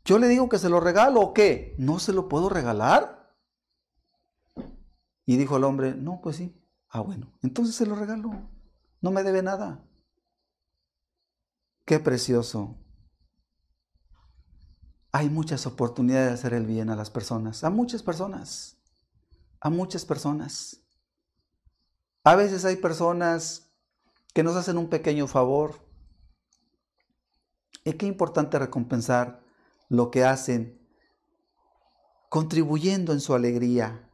yo le digo que se lo regalo, ¿o qué? ¿No se lo puedo regalar? Y dijo el hombre, no, pues sí. Ah, bueno, entonces se lo regalo. No me debe nada. Qué precioso. Hay muchas oportunidades de hacer el bien a las personas, a muchas personas, a muchas personas. A veces hay personas que nos hacen un pequeño favor. Y qué importante recompensar lo que hacen, contribuyendo en su alegría,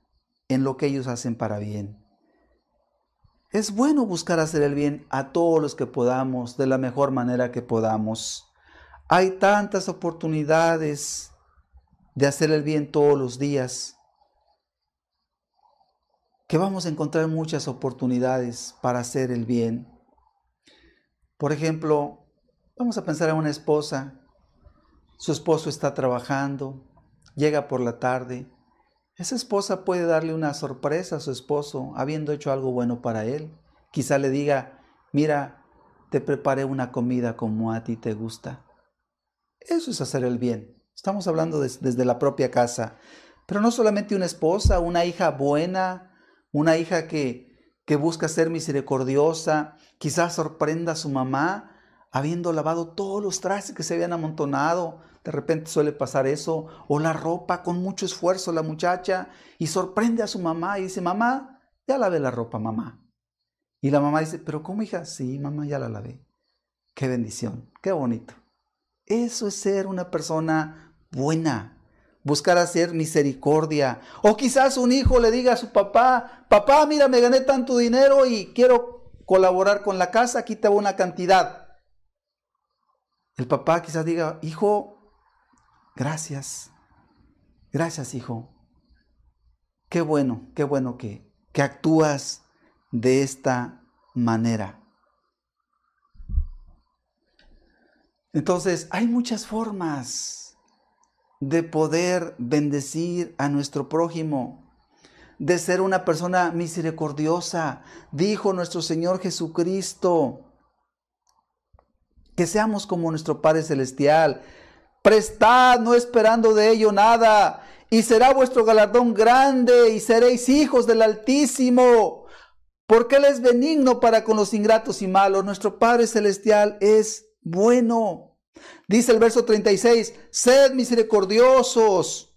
en lo que ellos hacen para bien. Es bueno buscar hacer el bien a todos los que podamos, de la mejor manera que podamos. Hay tantas oportunidades de hacer el bien todos los días, que vamos a encontrar muchas oportunidades para hacer el bien. Por ejemplo, vamos a pensar en una esposa. Su esposo está trabajando, llega por la tarde. Esa esposa puede darle una sorpresa a su esposo, habiendo hecho algo bueno para él. Quizá le diga, mira, te preparé una comida como a ti te gusta. Eso es hacer el bien. Estamos hablando desde la propia casa. Pero no solamente una esposa, una hija buena, una hija que busca ser misericordiosa, quizás sorprenda a su mamá habiendo lavado todos los trastes que se habían amontonado. De repente suele pasar eso. O la ropa con mucho esfuerzo la muchacha y sorprende a su mamá y dice, mamá, ya lavé la ropa, mamá. Y la mamá dice, pero ¿cómo, hija? Sí, mamá, ya la lavé. Qué bendición, qué bonito. Eso es ser una persona buena, buscar hacer misericordia. O quizás un hijo le diga a su papá, papá, mira, me gané tanto dinero y quiero colaborar con la casa, aquí te va una cantidad. El papá quizás diga, hijo, gracias, gracias, hijo. Qué bueno que actúas de esta manera. Entonces, hay muchas formas de poder bendecir a nuestro prójimo, de ser una persona misericordiosa. Dijo nuestro Señor Jesucristo, que seamos como nuestro Padre Celestial. Prestad, no esperando de ello nada, y será vuestro galardón grande, y seréis hijos del Altísimo, porque Él es benigno para con los ingratos y malos. Nuestro Padre Celestial es bueno. Dice el verso 36, sed misericordiosos,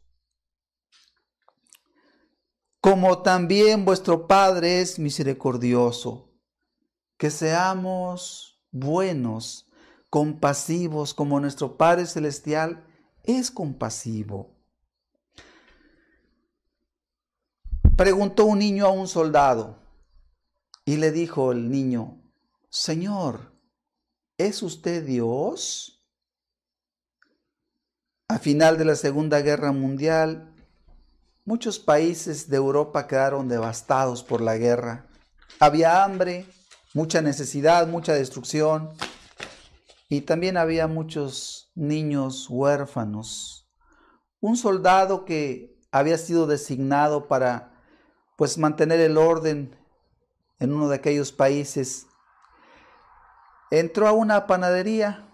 como también vuestro Padre es misericordioso. Que seamos buenos, compasivos, como nuestro Padre Celestial es compasivo. Preguntó un niño a un soldado y le dijo el niño, Señor, ¿es usted Dios? A final de la Segunda Guerra Mundial, muchos países de Europa quedaron devastados por la guerra. Había hambre, mucha necesidad, mucha destrucción, y también había muchos niños huérfanos. Un soldado que había sido designado para mantener el orden en uno de aquellos países, entró a una panadería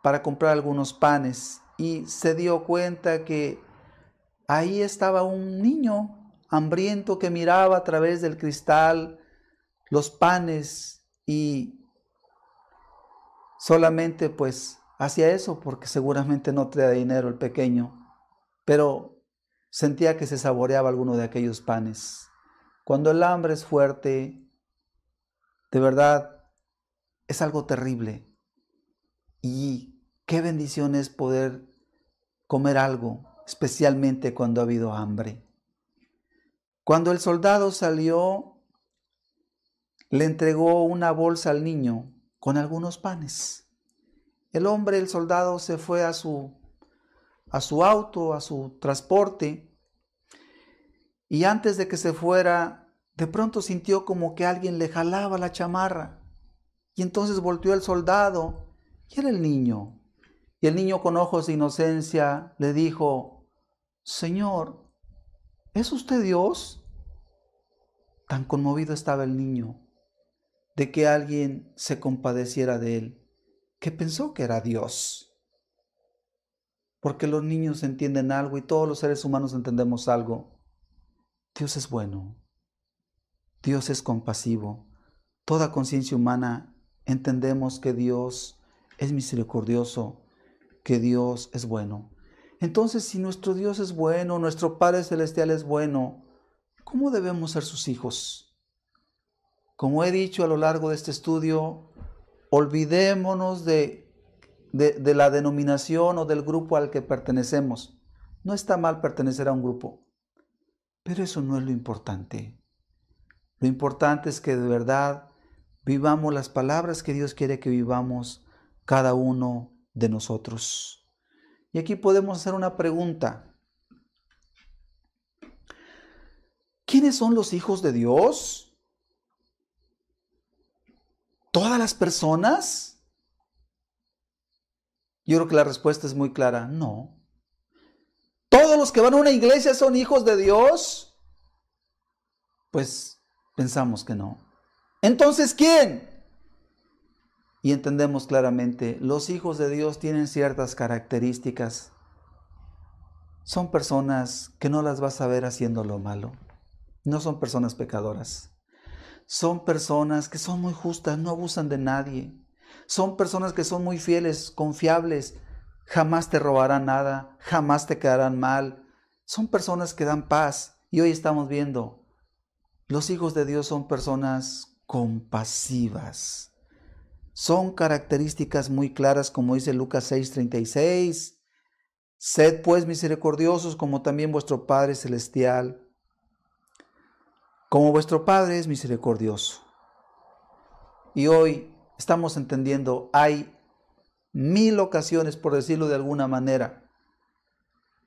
para comprar algunos panes y se dio cuenta que ahí estaba un niño hambriento que miraba a través del cristal los panes y solamente hacía eso porque seguramente no traía dinero el pequeño, pero sentía que se saboreaba alguno de aquellos panes. Cuando el hambre es fuerte, de verdad, es algo terrible. Y qué bendición es poder comer algo, especialmente cuando ha habido hambre. Cuando el soldado salió, le entregó una bolsa al niño con algunos panes. El soldado, se fue a su auto, a su transporte, y antes de que se fuera, de pronto sintió como que alguien le jalaba la chamarra. Y entonces volteó el soldado, y era el niño. Y el niño, con ojos de inocencia, le dijo, Señor, ¿es usted Dios? Tan conmovido estaba el niño de que alguien se compadeciera de él, que pensó que era Dios. Porque los niños entienden algo y todos los seres humanos entendemos algo. Dios es bueno. Dios es compasivo. Toda conciencia humana entendemos que Dios es misericordioso, que Dios es bueno. Entonces, si nuestro Dios es bueno, nuestro Padre Celestial es bueno, ¿cómo debemos ser sus hijos? Como he dicho a lo largo de este estudio, olvidémonos de la denominación o del grupo al que pertenecemos. No está mal pertenecer a un grupo, pero eso no es lo importante. Lo importante es que de verdad vivamos las palabras que Dios quiere que vivamos cada uno de nosotros. Y aquí podemos hacer una pregunta. ¿Quiénes son los hijos de Dios? ¿Todas las personas? Yo creo que la respuesta es muy clara, no. ¿Todos los que van a una iglesia son hijos de Dios? Pues pensamos que no. Entonces, ¿quién? Y entendemos claramente, los hijos de Dios tienen ciertas características son personas que no las vas a ver haciendo lo malo. No son personas pecadoras. Son personas que son muy justas, no abusan de nadie. Son personas que son muy fieles, confiables. Jamás te robarán nada, jamás te quedarán mal. Son personas que dan paz. Y hoy estamos viendo, los hijos de Dios son personas compasivas. Son características muy claras, como dice Lucas 6:36. Sed pues misericordiosos como también vuestro Padre Celestial, como vuestro Padre es misericordioso. Y hoy estamos entendiendo, hay 1000 ocasiones, por decirlo de alguna manera,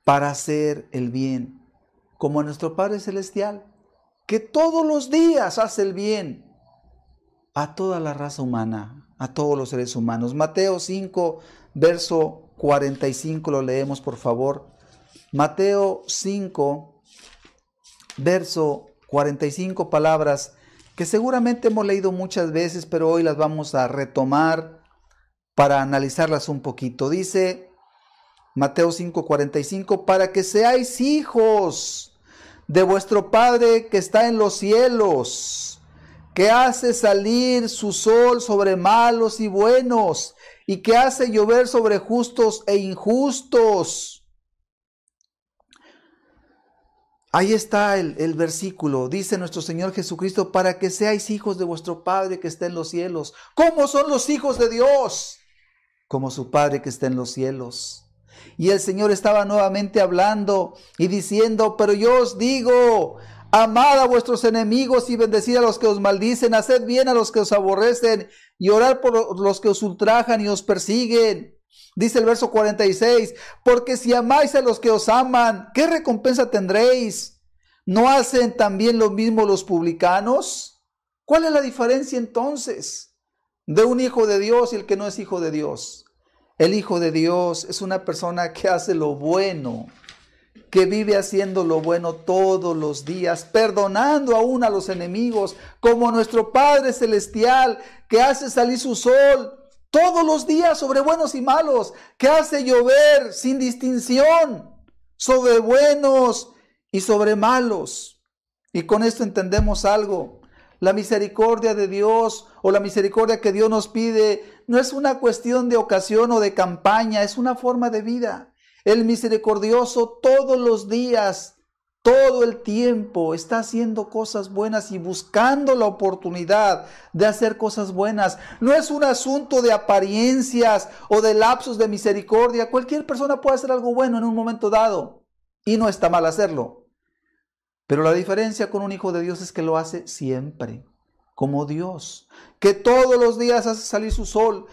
para hacer el bien, como nuestro Padre Celestial, que todos los días hace el bien a toda la raza humana, a todos los seres humanos. Mateo 5, verso 45, lo leemos por favor. Mateo 5, verso 45, palabras que seguramente hemos leído muchas veces, pero hoy las vamos a retomar para analizarlas un poquito. Dice Mateo 5:45, para que seáis hijos de vuestro Padre que está en los cielos, que hace salir su sol sobre malos y buenos, y que hace llover sobre justos e injustos. Ahí está el versículo, dice nuestro Señor Jesucristo, para que seáis hijos de vuestro Padre que está en los cielos. ¿Cómo son los hijos de Dios? Como su Padre que está en los cielos. Y el Señor estaba nuevamente hablando y diciendo, pero yo os digo, amad a vuestros enemigos y bendecid a los que os maldicen, haced bien a los que os aborrecen y orad por los que os ultrajan y os persiguen. Dice el verso 46, porque si amáis a los que os aman, ¿qué recompensa tendréis? ¿No hacen también lo mismo los publicanos? ¿Cuál es la diferencia entonces de un hijo de Dios y el que no es hijo de Dios? El hijo de Dios es una persona que hace lo bueno, que vive haciendo lo bueno todos los días, perdonando aún a los enemigos, como nuestro Padre Celestial, que hace salir su sol todos los días sobre buenos y malos, que hace llover sin distinción sobre buenos y sobre malos. Y con esto entendemos algo. La misericordia de Dios o la misericordia que Dios nos pide no es una cuestión de ocasión o de campaña, es una forma de vida. El misericordioso todos los días, todo el tiempo está haciendo cosas buenas y buscando la oportunidad de hacer cosas buenas. No es un asunto de apariencias o de lapsos de misericordia. Cualquier persona puede hacer algo bueno en un momento dado y no está mal hacerlo. Pero la diferencia con un hijo de Dios es que lo hace siempre, como Dios, que todos los días hace salir su sol,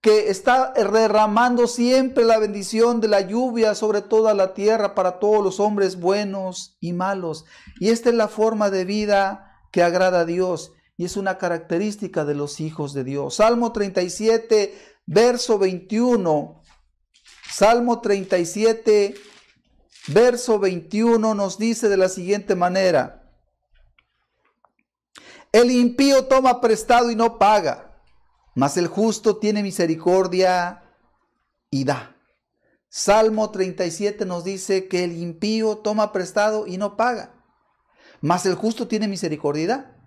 que está derramando siempre la bendición de la lluvia sobre toda la tierra para todos los hombres buenos y malos. Y esta es la forma de vida que agrada a Dios y es una característica de los hijos de Dios. Salmo 37, verso 21. Salmo 37, verso 21 nos dice de la siguiente manera: el impío toma prestado y no paga, mas el justo tiene misericordia y da. Salmo 37 nos dice que el impío toma prestado y no paga, mas el justo tiene misericordia y da.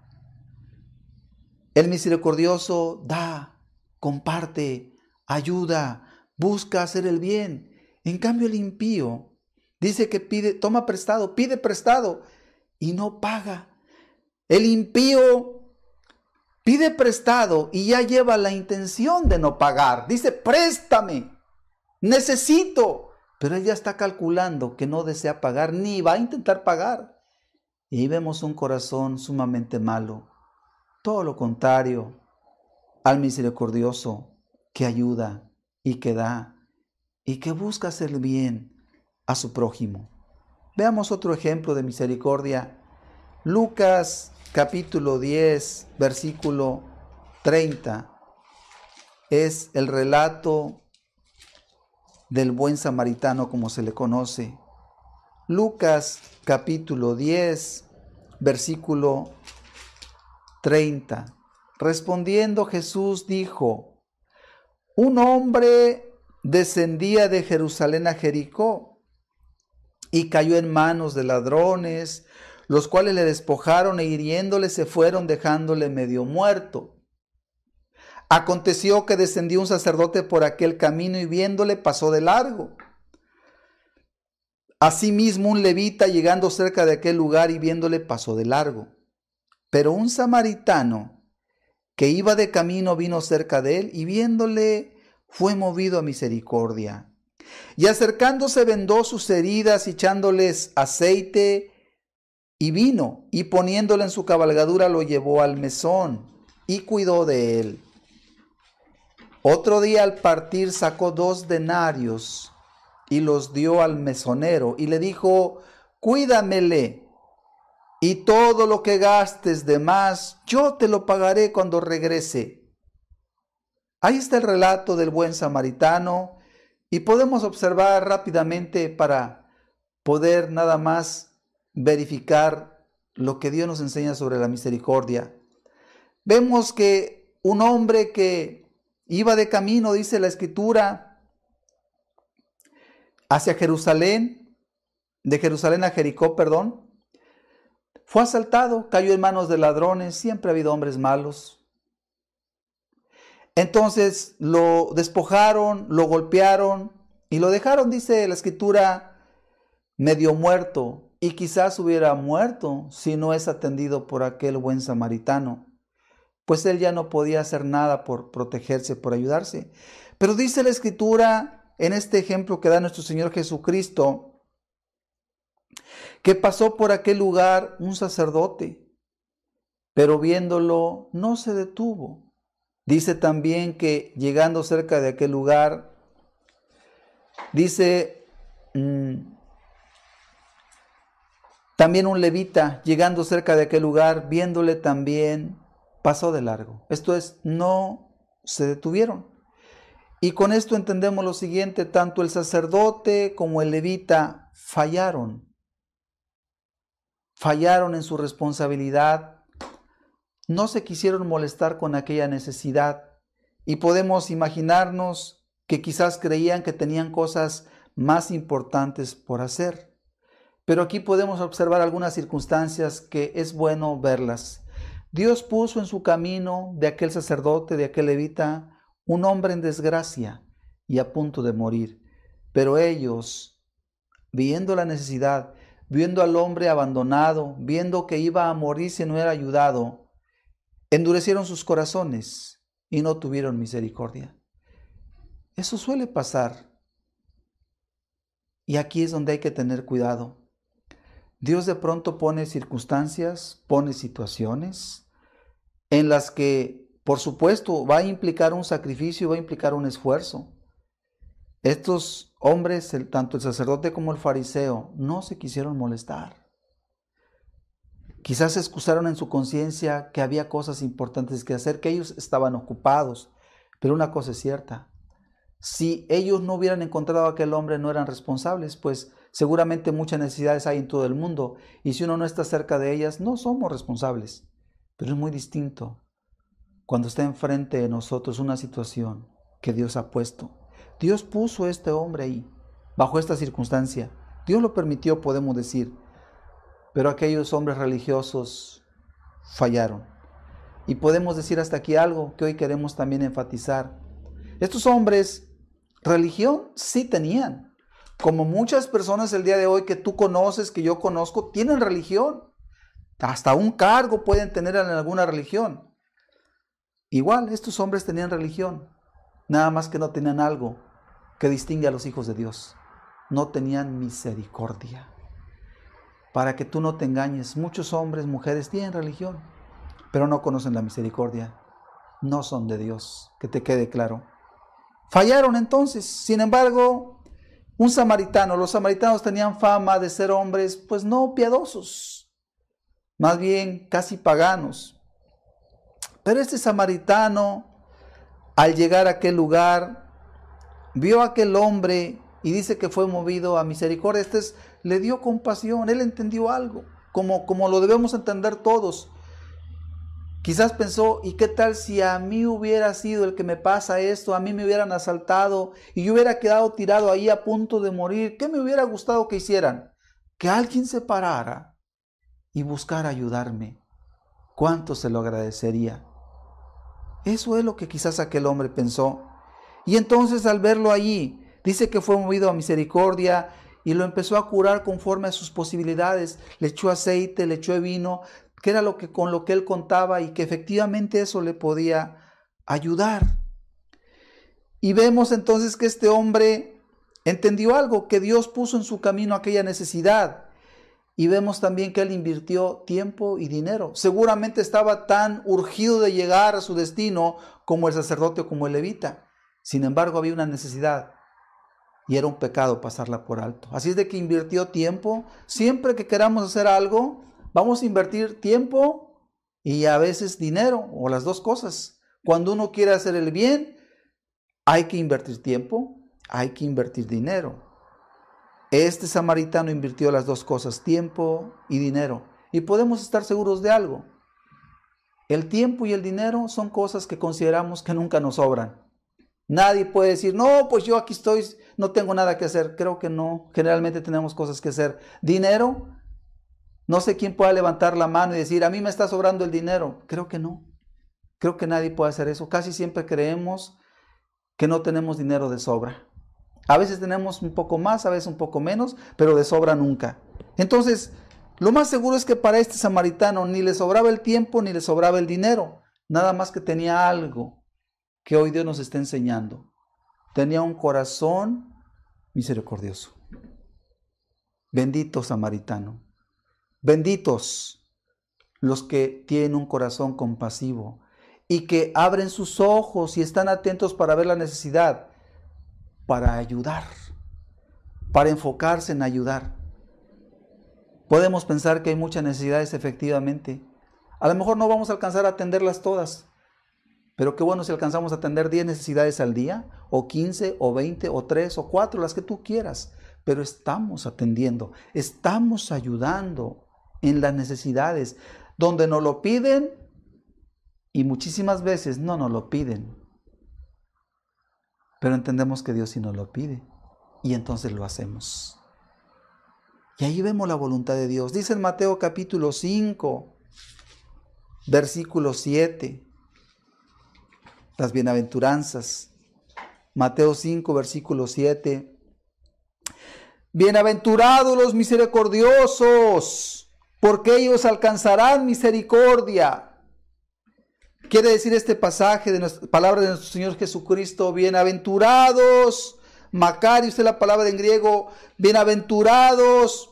El misericordioso da, comparte, ayuda, busca hacer el bien. En cambio el impío dice que toma prestado, pide prestado y no paga. El impío pide prestado y ya lleva la intención de no pagar. Dice, préstame, necesito. Pero él ya está calculando que no desea pagar ni va a intentar pagar. Y ahí vemos un corazón sumamente malo. Todo lo contrario al misericordioso que ayuda y que da y que busca hacer bien a su prójimo. Veamos otro ejemplo de misericordia. Lucas capítulo 10, versículo 30. Es el relato del buen samaritano, como se le conoce. Lucas capítulo 10, versículo 30. Respondiendo Jesús dijo: un hombre descendía de Jerusalén a Jericó y cayó en manos de ladrones, los cuales le despojaron e hiriéndole se fueron dejándole medio muerto. Aconteció que descendió un sacerdote por aquel camino y viéndole pasó de largo. Asimismo un levita llegando cerca de aquel lugar y viéndole pasó de largo. Pero un samaritano que iba de camino vino cerca de él y viéndole fue movido a misericordia. Y acercándose vendó sus heridas, echándoles aceite y vino, y poniéndole en su cabalgadura lo llevó al mesón y cuidó de él. Otro día al partir sacó 2 denarios y los dio al mesonero y le dijo: cuídamele, y todo lo que gastes de más yo te lo pagaré cuando regrese. Ahí está el relato del buen samaritano y podemos observar rápidamente para poder nada más verificar lo que Dios nos enseña sobre la misericordia. Vemos que un hombre que iba de camino, dice la Escritura, hacia Jerusalén, de Jerusalén a Jericó, fue asaltado, cayó en manos de ladrones. Siempre ha habido hombres malos. Entonces lo despojaron, lo golpearon y lo dejaron, dice la Escritura, medio muerto. Y quizás hubiera muerto si no es atendido por aquel buen samaritano, pues él ya no podía hacer nada por protegerse, por ayudarse. Pero dice la Escritura, en este ejemplo que da nuestro Señor Jesucristo, que pasó por aquel lugar un sacerdote, pero viéndolo no se detuvo. Dice también que llegando cerca de aquel lugar, dice también un levita, llegando cerca de aquel lugar, viéndole también, pasó de largo. Esto es, no se detuvieron. Y con esto entendemos lo siguiente: tanto el sacerdote como el levita fallaron en su responsabilidad, no se quisieron molestar con aquella necesidad, y podemos imaginarnos que quizás creían que tenían cosas más importantes por hacer. Pero aquí podemos observar algunas circunstancias que es bueno verlas. Dios puso en su camino de aquel sacerdote, de aquel levita, un hombre en desgracia y a punto de morir. Pero ellos, viendo la necesidad, viendo al hombre abandonado, viendo que iba a morir si no era ayudado, endurecieron sus corazones y no tuvieron misericordia. Eso suele pasar. Y aquí es donde hay que tener cuidado. Dios de pronto pone circunstancias, pone situaciones en las que, por supuesto, va a implicar un sacrificio, va a implicar un esfuerzo. Estos hombres, tanto el sacerdote como el fariseo, no se quisieron molestar. Quizás se excusaron en su conciencia que había cosas importantes que hacer, que ellos estaban ocupados. Pero una cosa es cierta: si ellos no hubieran encontrado a aquel hombre, no eran responsables, pues seguramente muchas necesidades hay en todo el mundo, y si uno no está cerca de ellas, no somos responsables. Pero es muy distinto cuando está enfrente de nosotros una situación que Dios ha puesto. Dios puso a este hombre ahí, bajo esta circunstancia. Dios lo permitió, podemos decir. Pero aquellos hombres religiosos fallaron. Y podemos decir hasta aquí algo que hoy queremos también enfatizar. Estos hombres, religión sí tenían. Como muchas personas el día de hoy que tú conoces, que yo conozco, tienen religión. Hasta un cargo pueden tener en alguna religión. Igual, estos hombres tenían religión. Nada más que no tenían algo que distingue a los hijos de Dios. No tenían misericordia. Para que tú no te engañes, muchos hombres, mujeres tienen religión, pero no conocen la misericordia. No son de Dios, que te quede claro. Fallaron entonces. Sin embargo, un samaritano, los samaritanos tenían fama de ser hombres, pues no piadosos, más bien casi paganos. Pero este samaritano, al llegar a aquel lugar, vio a aquel hombre y dice que fue movido a misericordia. Le dio compasión, él entendió algo, como lo debemos entender todos. Quizás pensó: ¿y qué tal si a mí hubiera sido el que me pasa esto? A mí me hubieran asaltado y yo hubiera quedado tirado ahí a punto de morir. ¿Qué me hubiera gustado que hicieran? que alguien se parara y buscara ayudarme, ¿cuánto se lo agradecería? Eso es lo que quizás aquel hombre pensó. Y entonces al verlo allí, dice que fue movido a misericordia y lo empezó a curar conforme a sus posibilidades. Le echó aceite, le echó vino, que era con lo que él contaba y que efectivamente eso le podía ayudar. Y vemos entonces que este hombre entendió algo, que Dios puso en su camino aquella necesidad. Y vemos también que él invirtió tiempo y dinero. Seguramente estaba tan urgido de llegar a su destino como el sacerdote o como el levita. Sin embargo, había una necesidad y era un pecado pasarla por alto. Así es de que invirtió tiempo. Siempre que queramos hacer algo, vamos a invertir tiempo y a veces dinero, o las dos cosas. Cuando uno quiere hacer el bien, hay que invertir tiempo, hay que invertir dinero. Este samaritano invirtió las dos cosas, tiempo y dinero. Y podemos estar seguros de algo. El tiempo y el dinero son cosas que consideramos que nunca nos sobran. Nadie puede decir, no, pues yo aquí estoy, no tengo nada que hacer. Creo que no. Generalmente tenemos cosas que hacer. Dinero, no sé quién pueda levantar la mano y decir, a mí me está sobrando el dinero. Creo que no. Creo que nadie puede hacer eso. Casi siempre creemos que no tenemos dinero de sobra. A veces tenemos un poco más, a veces un poco menos, pero de sobra nunca. Entonces, lo más seguro es que para este samaritano ni le sobraba el tiempo ni le sobraba el dinero. Nada más que tenía algo que hoy Dios nos está enseñando. Tenía un corazón misericordioso. Bendito samaritano. Benditos los que tienen un corazón compasivo y que abren sus ojos y están atentos para ver la necesidad, para ayudar, para enfocarse en ayudar. Podemos pensar que hay muchas necesidades efectivamente. A lo mejor no vamos a alcanzar a atenderlas todas, pero qué bueno si alcanzamos a atender 10 necesidades al día, o 15, o 20, o 3, o 4, las que tú quieras. Pero estamos atendiendo, estamos ayudando en las necesidades, donde nos lo piden y muchísimas veces no nos lo piden. Pero entendemos que Dios sí nos lo pide y entonces lo hacemos. Y ahí vemos la voluntad de Dios. Dice en Mateo capítulo 5, versículo 7, las bienaventuranzas. Mateo 5, versículo 7. Bienaventurados los misericordiosos, porque ellos alcanzarán misericordia. Quiere decir este pasaje de nuestra palabra de nuestro Señor Jesucristo, bienaventurados, Macarios es la palabra en griego, bienaventurados,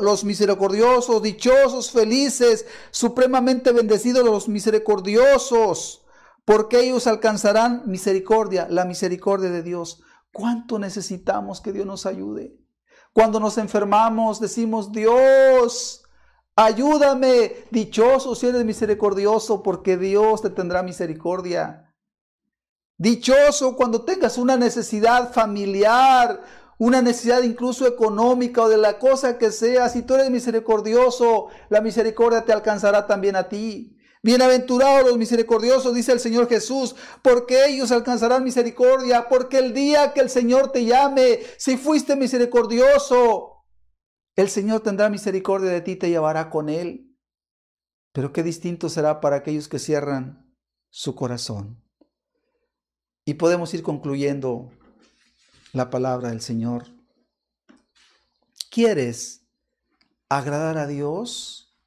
los misericordiosos, dichosos, felices, supremamente bendecidos los misericordiosos, porque ellos alcanzarán misericordia, la misericordia de Dios. ¿Cuánto necesitamos que Dios nos ayude? Cuando nos enfermamos decimos, Dios, ayúdame, dichoso si eres misericordioso, porque Dios te tendrá misericordia. Dichoso cuando tengas una necesidad familiar, una necesidad incluso económica o de la cosa que sea. Si tú eres misericordioso, la misericordia te alcanzará también a ti. Bienaventurados los misericordiosos, dice el Señor Jesús, porque ellos alcanzarán misericordia, porque el día que el Señor te llame, si fuiste misericordioso, el Señor tendrá misericordia de ti y te llevará con Él. Pero qué distinto será para aquellos que cierran su corazón. Y podemos ir concluyendo la palabra del Señor. ¿Quieres agradar a Dios?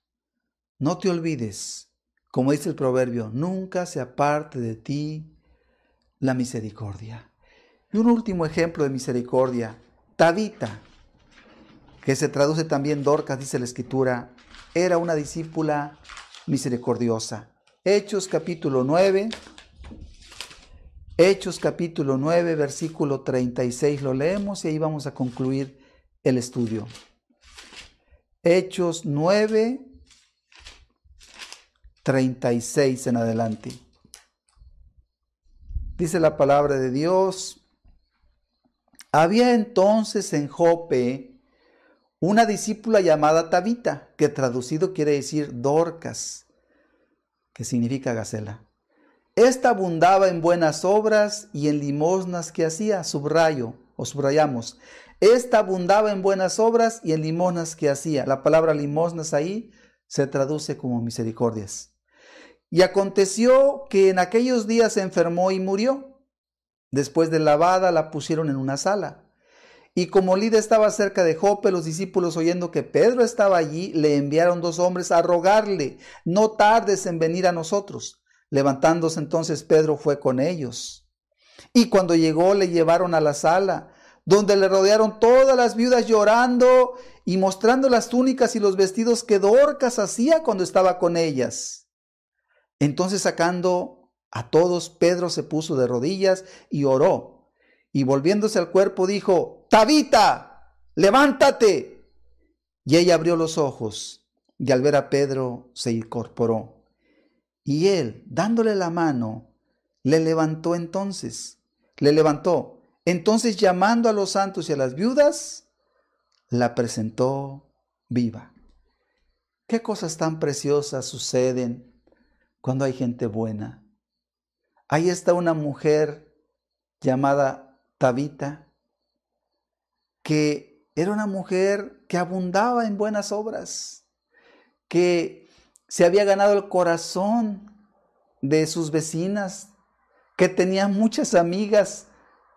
No te olvides, como dice el proverbio, nunca se aparte de ti la misericordia. Y un último ejemplo de misericordia, Tabita, que se traduce también Dorcas, dice la Escritura, era una discípula misericordiosa. Hechos capítulo 9, versículo 36, lo leemos y ahí vamos a concluir el estudio. Hechos 9, 36 en adelante. Dice la palabra de Dios: había entonces en Jope una discípula llamada Tabita, que traducido quiere decir Dorcas, que significa gacela. Esta abundaba en buenas obras y en limosnas que hacía, subrayo, o subrayamos, esta abundaba en buenas obras y en limosnas que hacía. La palabra limosnas ahí se traduce como misericordias. Y aconteció que en aquellos días se enfermó y murió. Después de lavada la pusieron en una sala. Y como Lida estaba cerca de Jope, los discípulos, oyendo que Pedro estaba allí, le enviaron 2 hombres a rogarle, no tardes en venir a nosotros. Levantándose entonces Pedro fue con ellos. Y cuando llegó le llevaron a la sala, donde le rodearon todas las viudas llorando y mostrando las túnicas y los vestidos que Dorcas hacía cuando estaba con ellas. Entonces, sacando a todos, Pedro se puso de rodillas y oró. Y volviéndose al cuerpo dijo, Tabita, levántate. Y ella abrió los ojos y al ver a Pedro se incorporó. Y él, dándole la mano, le levantó. Entonces, llamando a los santos y a las viudas, la presentó viva. ¿Qué cosas tan preciosas suceden cuando hay gente buena? Ahí está una mujer llamada Tabita, que era una mujer que abundaba en buenas obras, que se había ganado el corazón de sus vecinas, que tenía muchas amigas.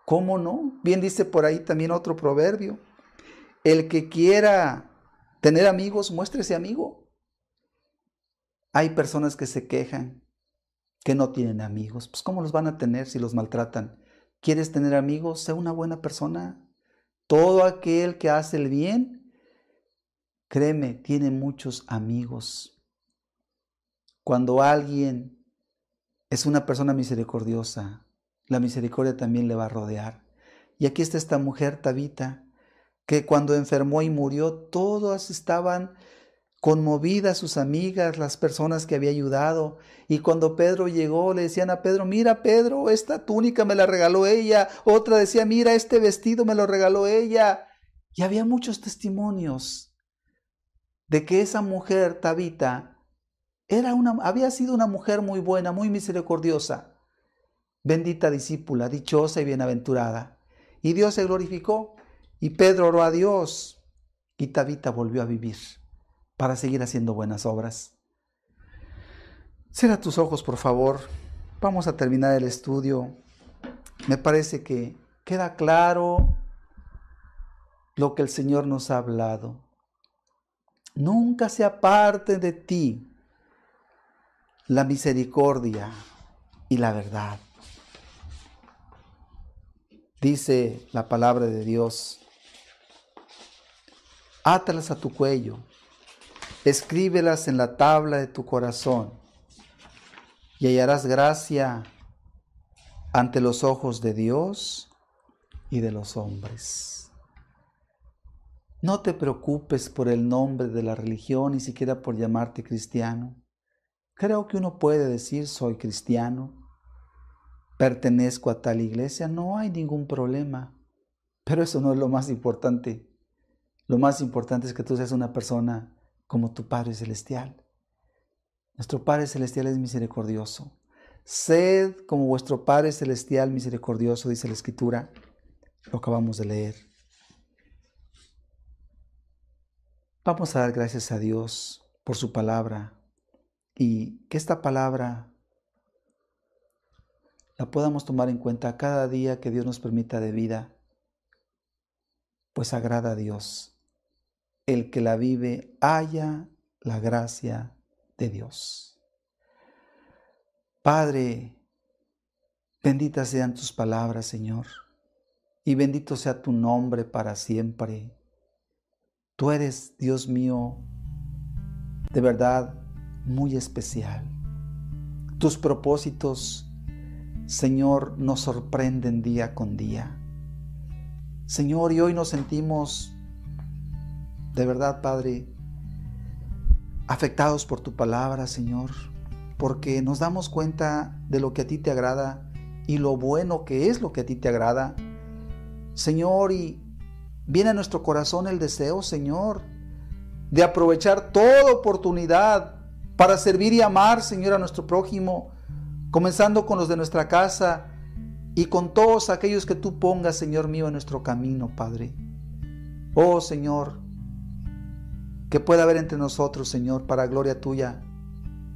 ¿Cómo no? Bien dice por ahí también otro proverbio. El que quiera tener amigos, muéstrese amigo. Hay personas que se quejan que no tienen amigos. Pues ¿cómo los van a tener si los maltratan? ¿Quieres tener amigos? Sé una buena persona. Todo aquel que hace el bien, créeme, tiene muchos amigos. Cuando alguien es una persona misericordiosa, la misericordia también le va a rodear. Y aquí está esta mujer, Tabita, que cuando enfermó y murió, todas estaban conmovidas, sus amigas, las personas que había ayudado. Y cuando Pedro llegó, le decían a Pedro, mira Pedro, esta túnica me la regaló ella. Otra decía, mira, este vestido me lo regaló ella. Y había muchos testimonios de que esa mujer, Tabita, había sido una mujer muy buena, muy misericordiosa. Bendita discípula, dichosa y bienaventurada. Y Dios se glorificó. Y Pedro oró a Dios. Y Tabita volvió a vivir para seguir haciendo buenas obras. Cierra tus ojos, por favor. Vamos a terminar el estudio. Me parece que queda claro lo que el Señor nos ha hablado. Nunca se aparte de ti la misericordia y la verdad. Dice la palabra de Dios, átalas a tu cuello, escríbelas en la tabla de tu corazón y hallarás gracia ante los ojos de Dios y de los hombres. No te preocupes por el nombre de la religión, ni siquiera por llamarte cristiano. Creo que uno puede decir soy cristiano, pertenezco a tal iglesia, no hay ningún problema. Pero eso no es lo más importante. Lo más importante es que tú seas una persona como tu Padre Celestial. Nuestro Padre Celestial es misericordioso. Sed como vuestro Padre Celestial misericordioso, dice la Escritura. Lo acabamos de leer. Vamos a dar gracias a Dios por su palabra y que esta palabra la podamos tomar en cuenta cada día que Dios nos permita de vida, pues agrada a Dios. El que la vive halla la gracia de Dios. Padre, benditas sean tus palabras, Señor, y bendito sea tu nombre para siempre. Tú eres, Dios mío, de verdad muy especial. Tus propósitos, Señor, nos sorprenden día con día. Señor, y hoy nos sentimos, de verdad, Padre, afectados por tu palabra, Señor, porque nos damos cuenta de lo que a ti te agrada y lo bueno que es lo que a ti te agrada. Señor, y viene a nuestro corazón el deseo, Señor, de aprovechar toda oportunidad para servir y amar, Señor, a nuestro prójimo, comenzando con los de nuestra casa y con todos aquellos que tú pongas, Señor mío, en nuestro camino, Padre. Oh, Señor, que pueda haber entre nosotros, Señor, para gloria tuya,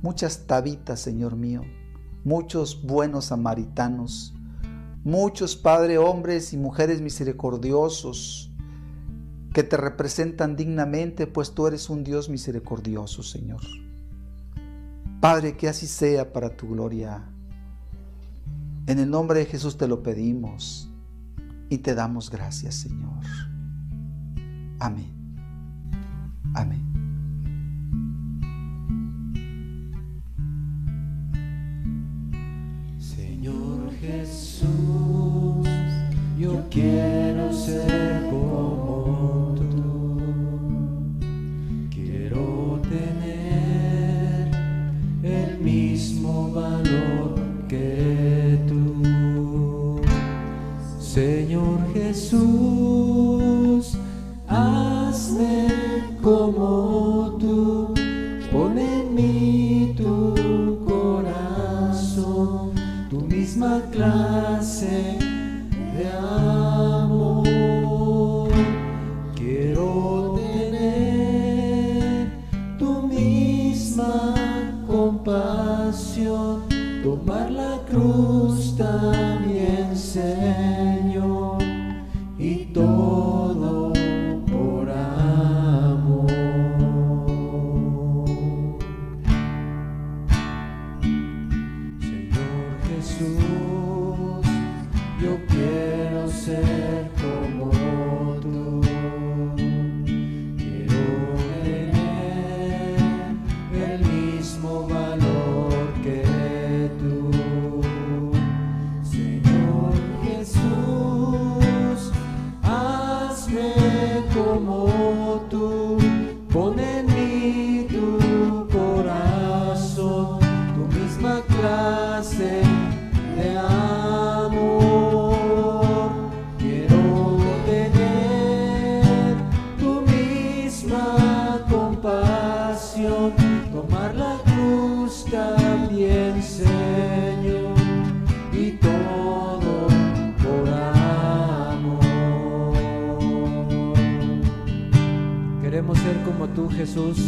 muchas Tabitas, Señor mío, muchos buenos samaritanos, muchos, Padre, hombres y mujeres misericordiosos que te representan dignamente, pues tú eres un Dios misericordioso, Señor. Padre, que así sea para tu gloria. En el nombre de Jesús te lo pedimos y te damos gracias, Señor. Amén. Amén. Señor Jesús, yo quiero ser como tú. Quiero tener el mismo valor que tú. Señor Jesús, hazme como tú. Pon en mí tu corazón, tu misma clase de amor. Quiero tener tu misma compasión, tomar la cruz también, Señor, y todo por amor. Señor Jesús, yo quiero ser como tú. Quiero tener el mismo valor que tú. Señor Jesús, hazme como tú. Pon en mí tu corazón, tu misma clase de amor. Quiero tener tu misma compasión, tomar la cruz también, Señor, y todo por amor. Queremos ser como tú, Jesús.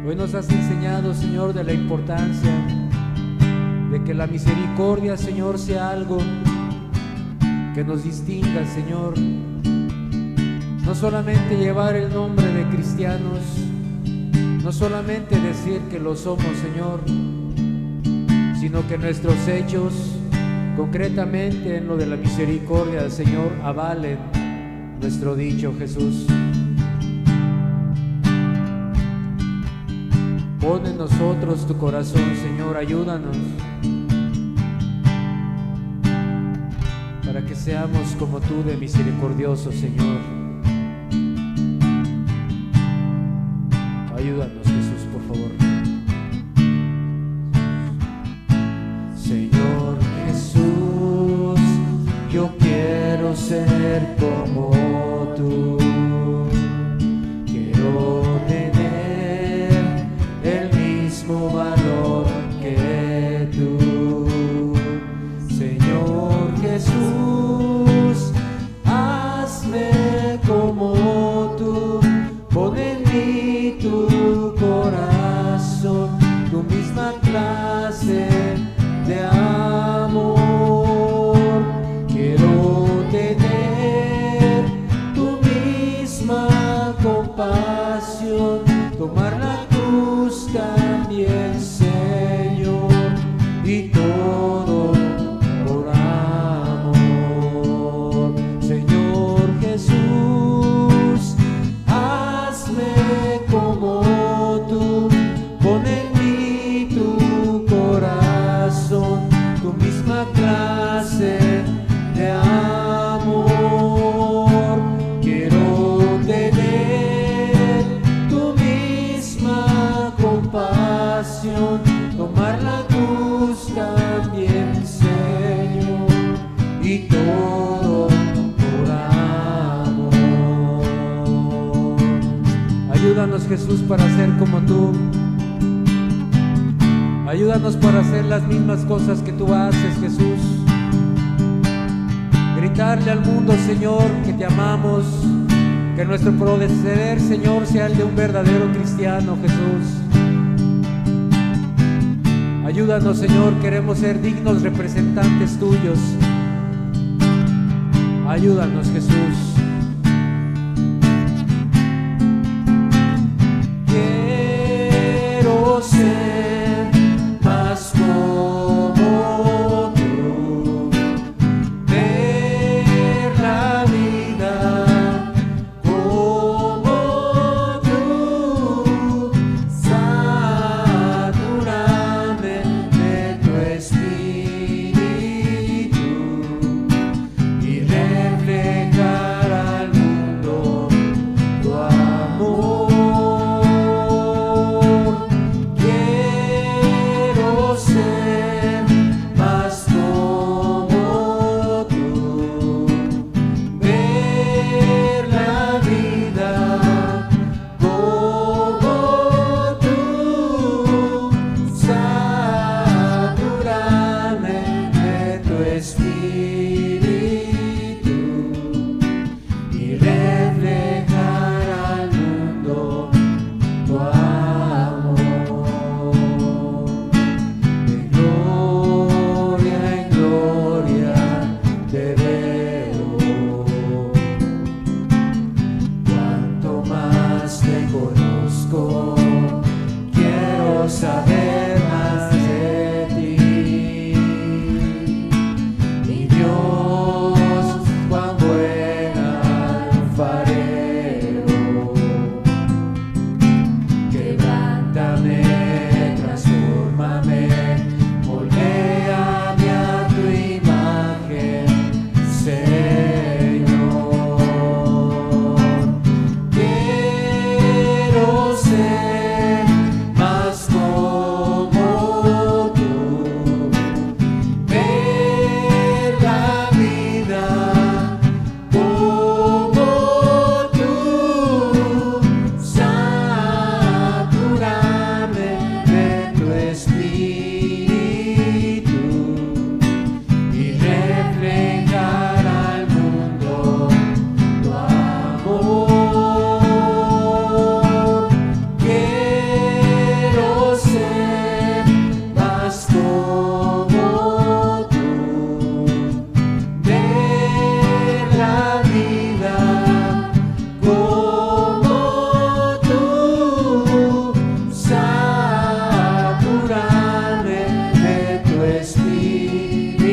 Hoy nos has enseñado, Señor, de la importancia de que la misericordia, Señor, sea algo que nos distinga, Señor. No solamente llevar el nombre de cristianos, no solamente decir que lo somos, Señor, sino que nuestros hechos, concretamente en lo de la misericordia, Señor, avalen nuestro dicho, Jesús. Pon en nosotros tu corazón, Señor, ayúdanos para que seamos como tú de misericordioso, Señor. Ayúdanos, Jesús, por favor. Señor Jesús, yo quiero ser como tú. Quiero tener el mismo valor que tú. Señor Jesús, hazme como tú. Pon en mí tu corazón, tu misma clase de amor. Quiero tener tu misma compasión, tomar la cruz también, Señor, y todo por amor. Señor Jesús, hazme como tú. Pon en mí tu corazón, tu misma clase de amor. Quiero tener tu misma compasión, tomar la cruz también, Señor, y todo por amor. Ayúdanos, Jesús, para ser como tú. Ayúdanos para hacer las mismas cosas que tú haces, Jesús. Gritarle al mundo, Señor, que te amamos, que nuestro proceder, Señor, sea el de un verdadero cristiano, Jesús. Ayúdanos, Señor, queremos ser dignos representantes tuyos. Ayúdanos, Jesús. Quiero ser más como tú, ver la vida como tú, saturarme de tu espíritu y reflejar al mundo tu amor. Quiero ser más como tú, ver la vida como tú, saturarme de tu espíritu y reflejar al mundo tu amor. De gloria en gloria te veo, cuanto más te conozco, quiero saber más de ti. Mi Dios, cuán buen alfarero, quebrántame, transfórmame, moldéame a tu imagen, Señor. Quiero ser más como tú, ver la vida como tú, saturarme de tu espíritu y reflejar al mundo tu amor. Quiero ser más como tú, ver la vida como tú, saturarme de tu espíritu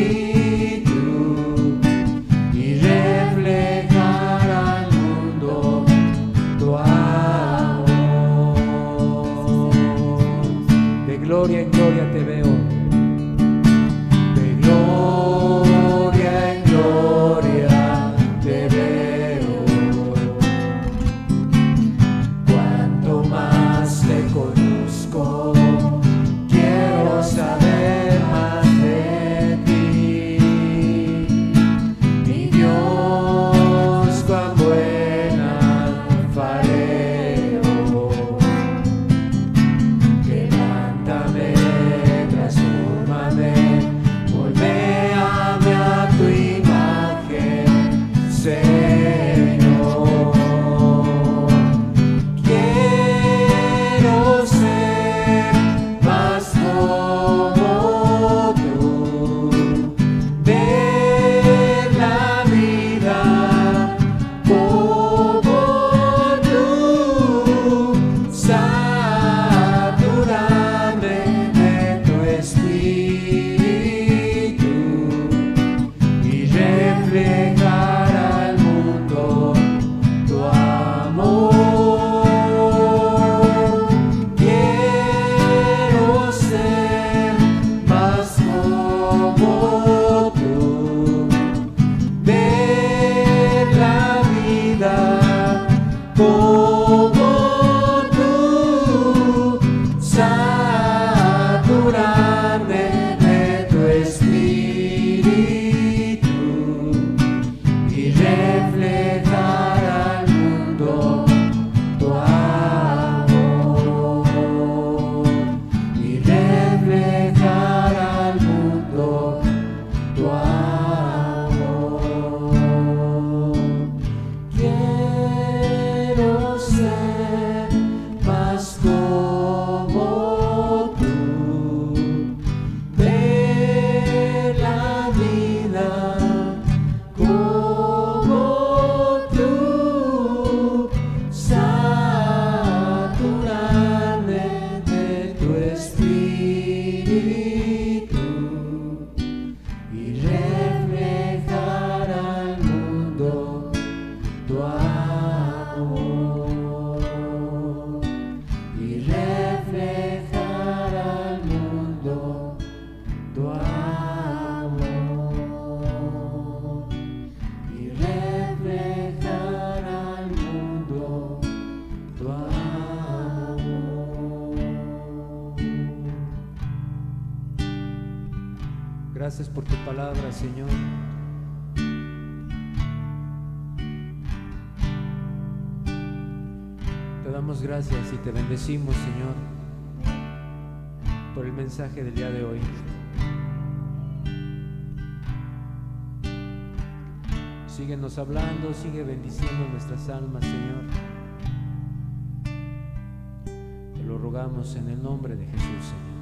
y reflejar al mundo tu amor. De gloria en gloria te veo, de gloria en gloria te veo, cuanto más te conozco, quiero saber más de ti. Mi Dios, cuán buen alfarero, quebrántame, transfórmame, Gracias por tu palabra, Señor. Te damos gracias y te bendecimos, Señor, por el mensaje del día de hoy. Síguenos hablando, sigue bendiciendo nuestras almas, Señor. Te lo rogamos en el nombre de Jesús, Señor.